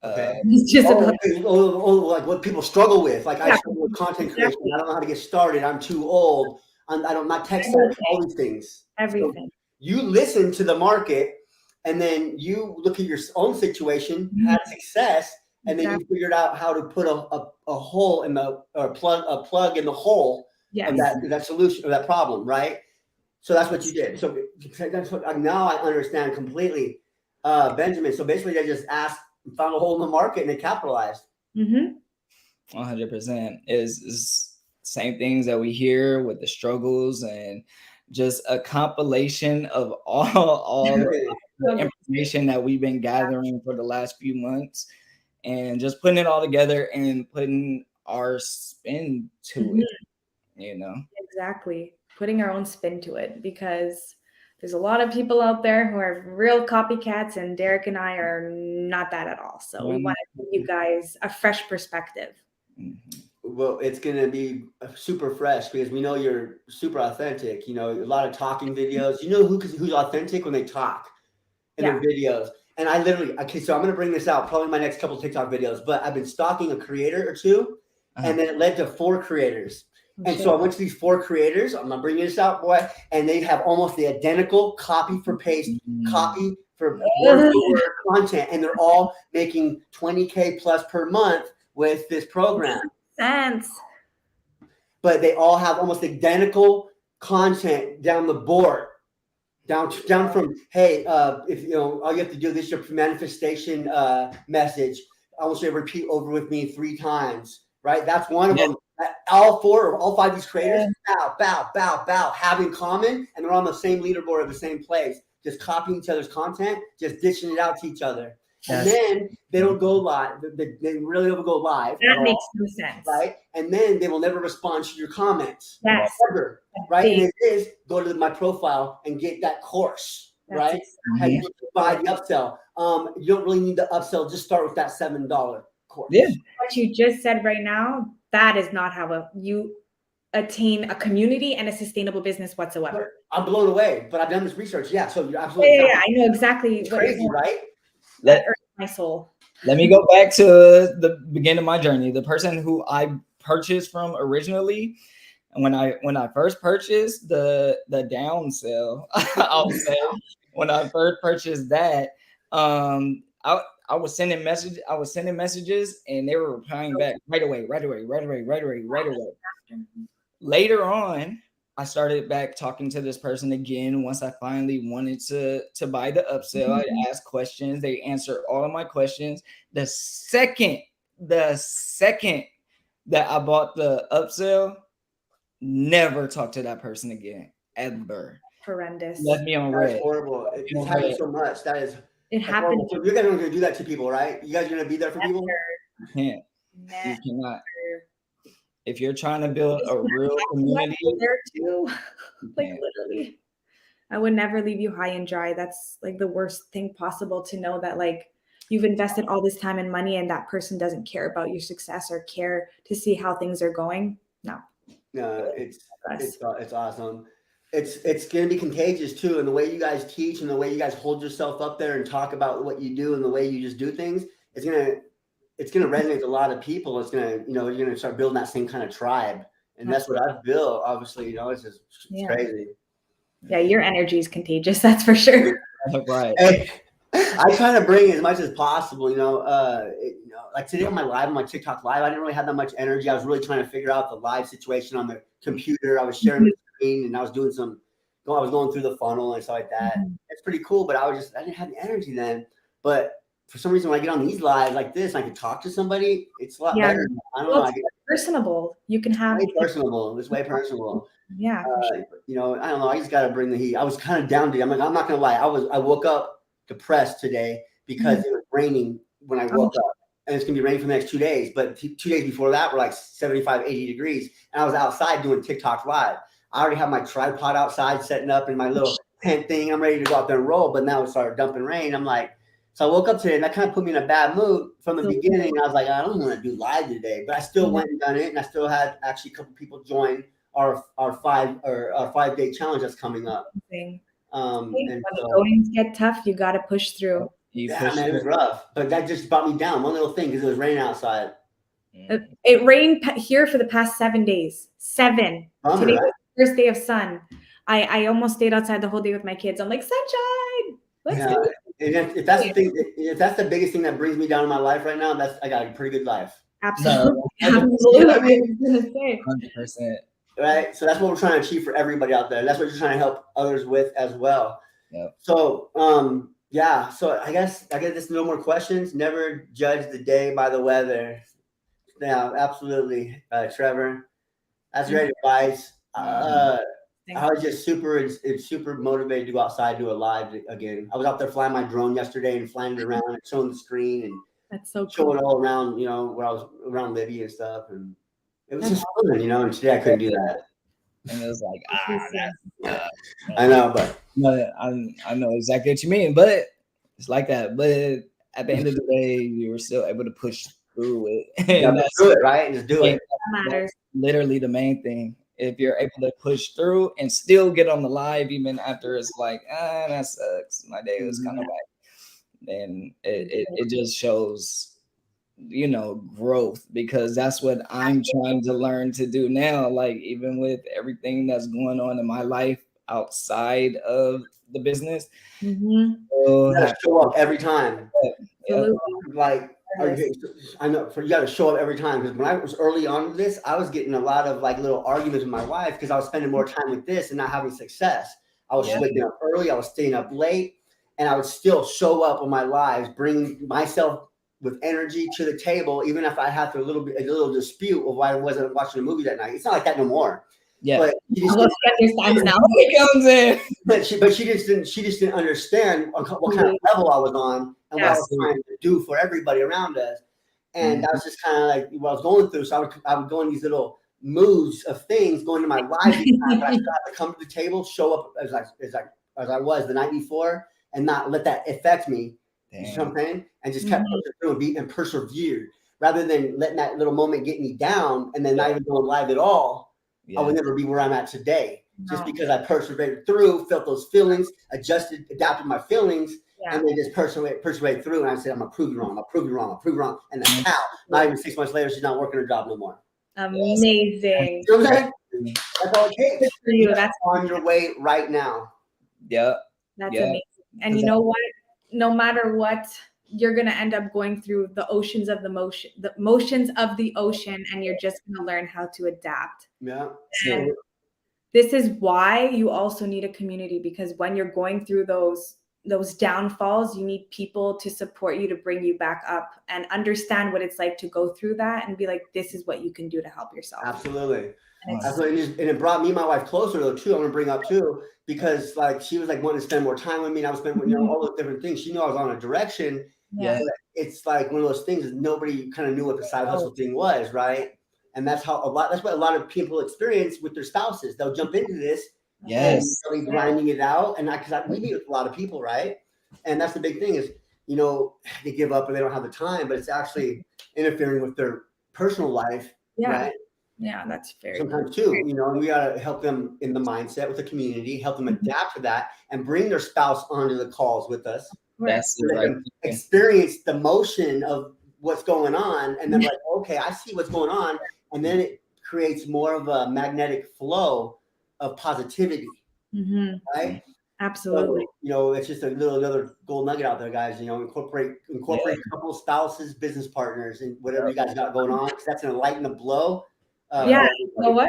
Okay. Like what people struggle with. I struggle with content creation. I don't know how to get started. I'm too old. I'm not tech savvy. All these things. Everything. So you listen to the market, and then you look at your own situation, had success, and then you figured out how to put a hole in a plug in the hole of that solution or that problem, right? So that's what you did. So that's what now I understand completely, Benjamin. So basically, they just found a hole in the market and they capitalized. 100% is same things that we hear with the struggles, and just a compilation of all the information that we've been gathering for the last few months, and just putting it all together and putting our spin to it. Exactly. Putting our own spin to it, because there's a lot of people out there who are real copycats, and Derek and I are not that at all. So we want to give you guys a fresh perspective. Well, it's going to be super fresh because we know you're super authentic. A lot of talking videos. Who's authentic when they talk in their videos. And I literally, so I'm going to bring this out probably in my next couple of TikTok videos, but I've been stalking a creator or two, and then it led to 4 creators. And so I went to these 4 creators. I'm gonna bring this out, boy, and they have almost the identical copy for paste, copy for word content, and they're all making $20K plus per month with this program. Sense. But they all have almost identical content down the board, down from hey, if all you have to do this, your manifestation message. I want you to repeat over with me 3 times, right? That's one of them. All 4 or all 5 of these creators bow have in common, and they're on the same leaderboard of the same place, just copying each other's content, just dishing it out to each other. And then they don't go live. They really don't go live. That makes no sense. Right? And then they will never respond to your comments. Yes. Ever. Right? And it is go to my profile and get that course. Right? How you buy the upsell. You don't really need the upsell. Just start with that $7 course. Yeah. What you just said right now, that is not how you attain a community and a sustainable business whatsoever. I'm blown away, but I've done this research. Yeah, so you're absolutely I know exactly. It's crazy, right? That hurts my soul. Let me go back to the beginning of my journey. The person who I purchased from originally, and when I first purchased the down sell, I'll say when I first purchased that, I was sending messages and they were replying back right away. Later on, I started back talking to this person again once I finally wanted to buy the upsell. I asked questions. They answered all of my questions. The second that I bought the upsell, never talked to that person again, ever. Horrendous. Left me on red. That's horrible. It's happened so much. It happened. So you guys are going to do that to people, right? You guys are going to be there for people? You can't. You cannot. If you're trying to build a real community, there too, like literally, I would never leave you high and dry. That's like the worst thing possible, to know that like you've invested all this time and money and that person doesn't care about your success or care to see how things are going. No, it's awesome. It's going to be contagious too, and the way you guys teach and the way you guys hold yourself up there and talk about what you do and the way you just do things, it's going to resonate with a lot of people. It's going to, you're going to start building that same kind of tribe. And that's what I've built. Obviously, it's just crazy. Yeah, your energy is contagious. That's for sure. Right. I try to bring as much as possible, like today on my TikTok live, I didn't really have that much energy. I was really trying to figure out the live situation on the computer. I was sharing the screen and I was doing I was going through the funnel and stuff like that. It's pretty cool, but I didn't have the energy then. But for some reason, when I get on these lives like this, I can talk to somebody. It's a lot better. I don't know. It's personable. You can have personable. It's way personal. Yeah. I don't know. I just got to bring the heat. I was kind of down today. I'm not gonna lie. I woke up depressed today because it was raining when I woke up, and it's gonna be raining for the next 2 days. But 2 days before that were like 75, 80 degrees, and I was outside doing TikTok live. I already have my tripod outside setting up in my little tent thing. I'm ready to go out there and roll. But now it started dumping rain. I'm like. So I woke up today and that kind of put me in a bad mood from the beginning. I was like, I don't want to do live today, but I still went and done it. And I still had actually a couple people join our 5-day challenge that's coming up. And when the goings get tough, you got to push through. Man, it was rough, but that just brought me down. One little thing, because it was raining outside. It rained here for the past 7 days. 7. Today was the first day of sun. I almost stayed outside the whole day with my kids. I'm like, sunshine. Let's go. And if that's the thing, if that's the biggest thing that brings me down in my life right now, I got a pretty good life. Absolutely. Absolutely. I was gonna say. 100%. Right. So that's what we're trying to achieve for everybody out there. That's what you're trying to help others with as well. Yep. So So I guess there's no more questions. Never judge the day by the weather. Yeah, absolutely, Trevor. That's great advice. I was just super motivated to go outside and do a live again. I was out there flying my drone yesterday and flying it around and showing the screen and that's so cool. Showing all around, where I was around Libby and stuff. And it was just fun, and today I couldn't do that. And it was like, I know, but I know exactly what you mean, but it's like that. But at the end of the day, you were still able to push through it. Yeah, just do it, right? Just do it. That matters. Literally the main thing. If you're able to push through and still get on the live, even after it's like, that sucks. My day was kind of like, then it just shows, growth, because that's what I'm trying to learn to do now. Like, even with everything that's going on in my life outside of the business, you gotta show up every time. Yeah. Like, I know you got to show up every time, because when I was early on with this, I was getting a lot of like little arguments with my wife because I was spending more time with this and not having success. I was waking up early, I was staying up late, and I would still show up on my lives, bring myself with energy to the table, even if I had a little dispute of why I wasn't watching a movie that night. It's not like that no more. Yeah. But she just Well, she understands now. It comes in. but she just didn't understand what kind of level I was on and what I was trying to do for everybody around us. And that was just kind of like what I was going through. So I would go in these little moods of things going into my life. But I still had to come to the table, show up as I was the night before, and not let that affect me. You know what I'm saying? And just kept pushing through and persevered, rather than letting that little moment get me down and then not even going live at all. I would never be where I'm at today. Just because I persevered through, felt those feelings, adjusted, adapted my feelings, and then just persevered through. And I said, I'm gonna prove you wrong. I'll prove you wrong. I'll prove you wrong. And then not even 6 months later, she's not working her job no more. Amazing. You know what I'm saying? That's all it takes. Good for you. That's on your way right now. Yeah. That's amazing. And you know what? No matter what, you're gonna end up going through the motions of the ocean, and you're just gonna learn how to adapt. Yeah. And this is why you also need a community, because when you're going through those downfalls, you need people to support you, to bring you back up and understand what it's like to go through that and be like, this is what you can do to help yourself. Absolutely. And it brought me and my wife closer though too. I'm gonna bring up too, because like she was like wanting to spend more time with me, and I was spending all those different things. She knew I was on a direction. But it's like one of those things that nobody kind of knew what the side hustle thing was, right? And that's what a lot of people experience with their spouses. They'll jump into this, and really grinding it out. And we meet with a lot of people, right? And that's the big thing is, they give up and they don't have the time, but it's actually interfering with their personal life, right? Yeah, that's very sometimes too, and we got to help them in the mindset with the community, help them adapt to that, and bring their spouse onto the calls with us. That's so they can experience the motion of what's going on, and then like, okay, I see what's going on, and then it creates more of a magnetic flow of positivity, right? Absolutely. So, it's just another gold nugget out there, guys. Incorporate couple spouses, business partners, and whatever you guys got going on, because that's gonna lighten the blow. You know what?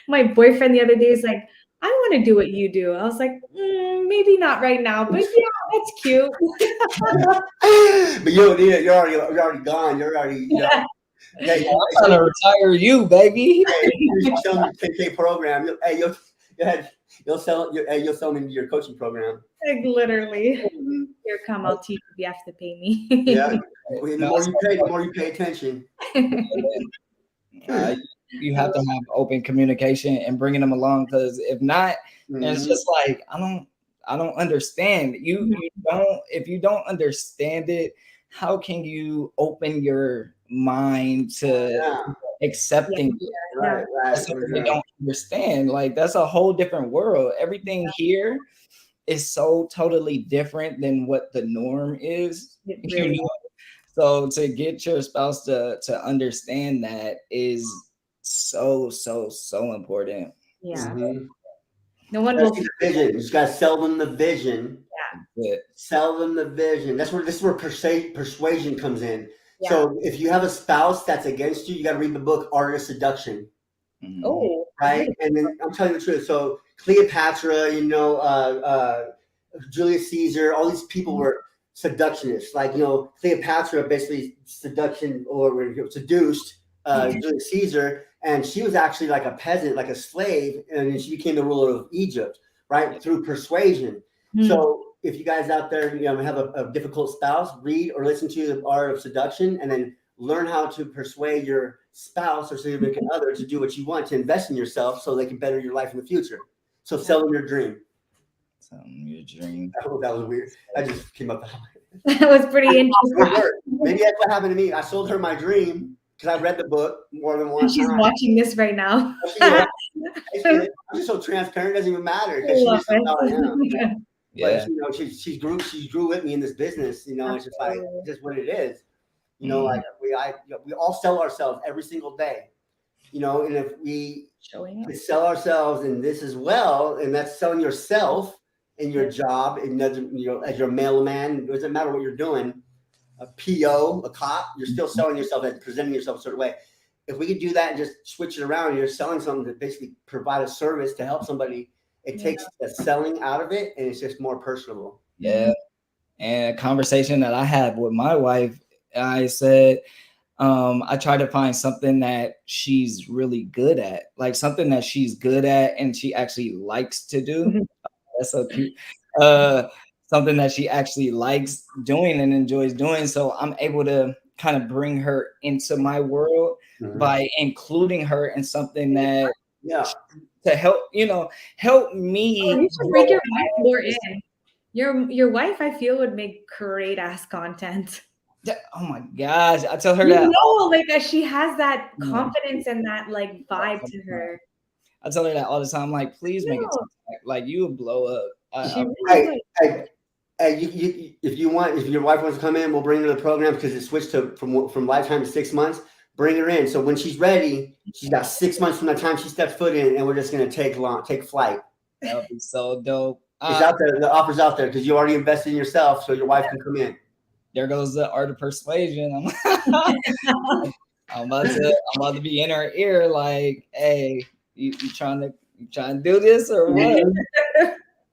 My boyfriend the other day is like, I want to do what you do. I was like, maybe not right now, but yeah, that's cute. But you don't need it. You're already gone. You're already. I'm trying to retire you, baby. You sell them your 10K program. You'll sell them into your coaching program. Like literally. Here, come. I'll teach you. You have to pay me. Yeah. The more you pay attention. You have to have open communication and bringing them along, because if not, it's just like I don't understand. If you don't understand it, how can you open your mind to accepting it? Right. That's something they don't understand. Like that's a whole different world. Everything here is so totally different than what the norm is. Really So to get your spouse to understand that is so important. Yeah. No one will see the vision. You just gotta sell them the vision. Yeah. Sell them the vision. This is where persuasion comes in. Yeah. So if you have a spouse that's against you, you gotta read the book Art of Seduction. Oh, right. And then I'm telling you the truth. So Cleopatra, Julius Caesar, all these people were seductionists. Like, Cleopatra basically seduced Julius Caesar, and she was actually like a peasant, like a slave, and then she became the ruler of Egypt, right? Through persuasion. So if you guys out there, have a difficult spouse, read or listen to the Art of Seduction, and then learn how to persuade your spouse or significant other to do what you want, to invest in yourself so they can better your life in the future. So sell them your dream. Sell them your dream. Oh, that was weird. I just came up. That was pretty interesting. Maybe that's what happened to me. I sold her my dream because I read the book more than once. She's watching this right now. I'm just so transparent. It doesn't even matter because she knows how I am. Yeah. But she grew with me in this business. It's just like just what it is. Like we all sell ourselves every single day. And if we sell ourselves in this as well, and that's selling yourself in your job, and as your mailman, it doesn't matter what you're doing, a PO, a cop, you're still selling yourself and presenting yourself a certain way. If we could do that and just switch it around, and you're selling something to basically provide a service to help somebody, it takes the selling out of it, and it's just more personable. Yeah. And a conversation that I had with my wife, I said, I try to find something that she's really good at, like something that she's good at and she actually likes to do. That's so cute. Uh, Something that she actually likes doing and enjoys doing. So I'm able to kind of bring her into my world by including her in something that Yeah. to help me. Oh, you should bring your wife more in. Your wife, I feel, would make great ass content. Oh my gosh, I tell her You that. know, like she has that Yeah. confidence and that like vibe to her. I tell her that all the time. Like, please make it No, like you would blow up. she really Hey, would. hey, hey, if your wife wants to come in, we'll bring her to the program because it switched from lifetime to 6 months. Bring her in. So when she's ready, she's got 6 months from the time she steps foot in, and we're just gonna take flight. That would be so dope. It's out there. The offer's out there because you already invested in yourself, so your wife can come in. There goes the art of persuasion. I'm about to be in her ear, like, hey, you trying to do this or what?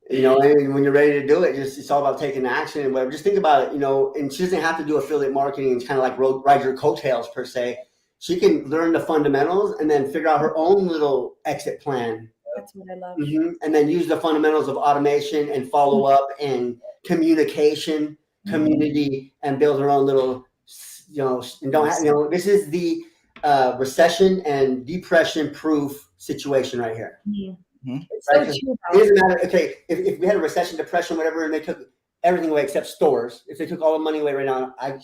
And when you're ready to do it, it's all about taking action and whatever. Just think about it, and she doesn't have to do affiliate marketing and kind of like ride your coattails per se. She can learn the fundamentals and then figure out her own little exit plan. That's what I love. And then use the fundamentals of automation and follow up and communication, community, and build her own little, and don't have, this is the recession and depression proof situation right here. It's Right? so true. It doesn't matter. Okay, if we had a recession, depression, whatever, and they took everything away except stores, if they took all the money away right now, I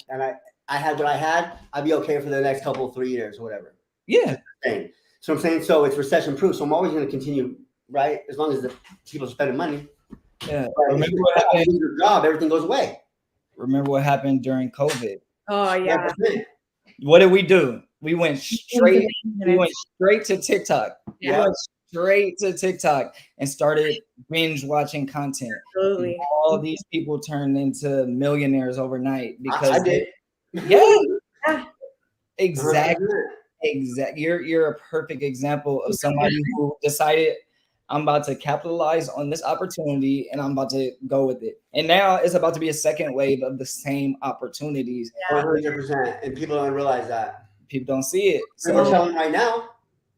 had what I had, I'd be okay for the next 3 years or whatever. Yeah. So I'm saying, so it's recession proof. So I'm always going to continue, right? As long as the people are spending money. Yeah. Remember what happened? Your job, everything goes away. Remember what happened during COVID? Oh yeah. 100%. What did we do? We went straight to TikTok. Yeah. We went straight to TikTok and started binge watching content. Absolutely. All these people turned into millionaires overnight because I did. Yeah. Exactly. You're a perfect example of somebody who decided, I'm about to capitalize on this opportunity and I'm about to go with it. And now it's about to be a second wave of the same opportunities. 100%. And people don't realize that. People don't see it. So we're telling right now.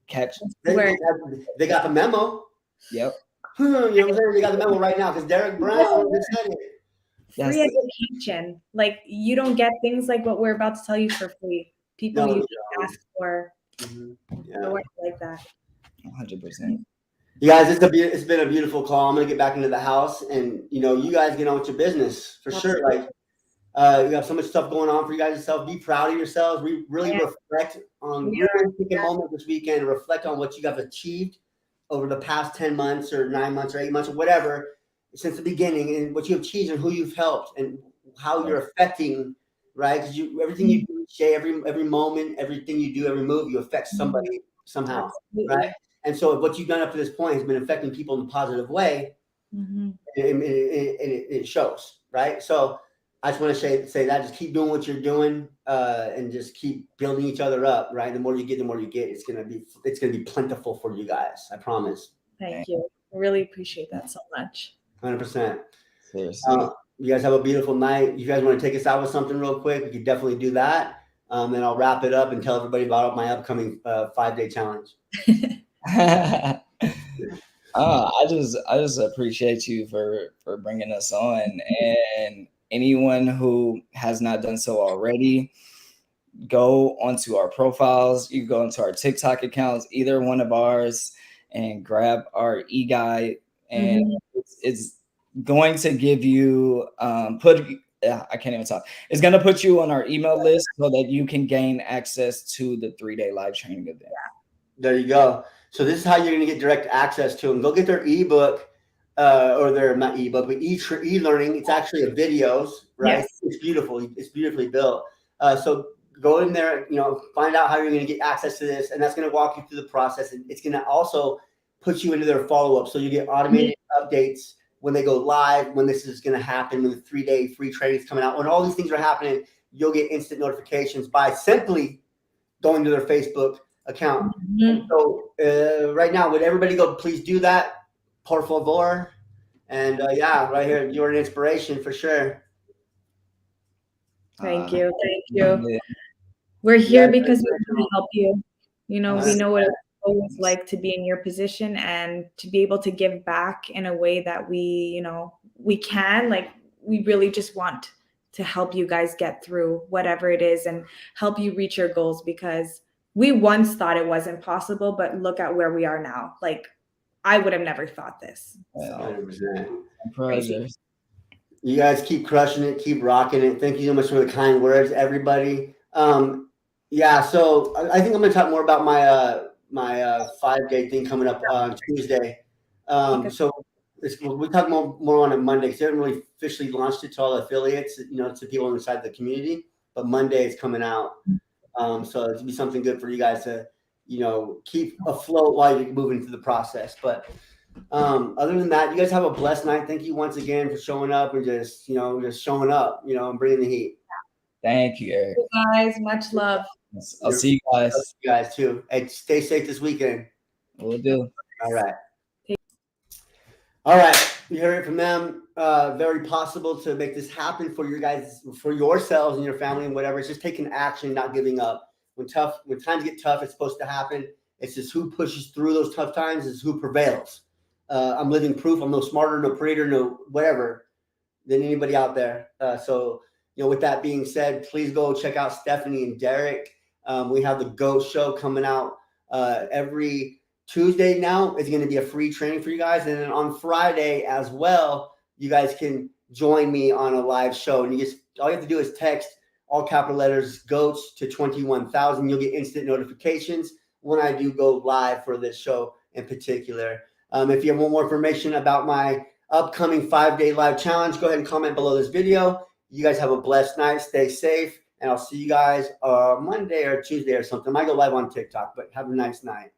Catch. They got the memo. Yep. You know what I'm saying? They got the memo right now because Derek Brown said it. Free education. Like you don't get things like what we're about to tell you for free. People usually ask for like that. 100%. You guys, it's been a beautiful call. I'm gonna get back into the house, and you guys get on with your business for sure. Like you have so much stuff going on for you guys yourself. Be proud of yourselves. We really reflect on. Take a moment this weekend and reflect on what you guys achieved over the past 10 months or 9 months or 8 months or whatever since the beginning, and what you've achieved and who you've helped and how you're affecting. Right? Because everything you do, every moment, everything you do, every move, you affect somebody somehow. Absolutely. Right? And so what you've done up to this point has been affecting people in a positive way, and it shows, right? So I just want to say that just keep doing what you're doing, and just keep building each other up, right? The more you get, It's gonna be plentiful for you guys. I promise. Thank you. I really appreciate that so much. 100%. Seriously. You guys have a beautiful night. You guys want to take us out with something real quick? We could definitely do that. And I'll wrap it up and tell everybody about my upcoming 5-day challenge. I just appreciate you for bringing us on, and anyone who has not done so already, go onto our profiles. You go into our TikTok accounts, either one of ours, and grab our e-guide, and it's going to give you I can't even talk. It's going to put you on our email list so that you can gain access to the 3-day live training event. There you go. So this is how you're going to get direct access to them. Go get their ebook, or their not ebook, but e-learning. It's actually a videos, right? Yes. It's beautiful. It's beautifully built. So go in there, find out how you're going to get access to this, and that's going to walk you through the process. And it's going to also put you into their follow-up, so you get automated updates when they go live, when this is going to happen, when the 3-day free training is coming out, when all these things are happening. You'll get instant notifications by simply going to their Facebook account. So right now, would everybody go, please do that, por favor? And right here, you're an inspiration for sure. Thank you. We're here Yeah, because we want to help you. You know, we know what it's always Yes. like to be in your position and to be able to give back in a way that we can. Like, we really just want to help you guys get through whatever it is and help you reach your goals, because we once thought it wasn't possible, but look at where we are now. Like, I would have never thought this. So 100%. Pleasure. You guys keep crushing it, keep rocking it. Thank you so much for the kind words, everybody. Yeah, so I think I'm gonna talk more about my 5-day thing coming up on Tuesday. So we talk more on a Monday because they haven't really officially launched it to all the affiliates, to people inside the community. But Monday is coming out, so it'll be something good for you guys to, keep afloat while you're moving through the process. But other than that, you guys have a blessed night. Thank you once again for showing up and just showing up, and bringing the heat. Thank you, Eric. guys, much love. I'll see you guys. You guys too. Hey, stay safe this weekend. We'll do. All right. All right. You heard it from them. Very possible to make this happen for you guys, for yourselves and your family and whatever. It's just taking action, not giving up. When times get tough, it's supposed to happen. It's just who pushes through those tough times is who prevails. I'm living proof. I'm no smarter, no prettier, no whatever than anybody out there. So, with that being said, please go check out Stefany and Derek. We have the GOAT show coming out every Tuesday now. It's going to be a free training for you guys. And then on Friday as well, you guys can join me on a live show. And all you have to do is text all capital letters GOATs to 21,000. You'll get instant notifications when I do go live for this show in particular. If you want more information about my upcoming 5-day live challenge, go ahead and comment below this video. You guys have a blessed night. Stay safe. And I'll see you guys Monday or Tuesday or something. I might go live on TikTok, but have a nice night.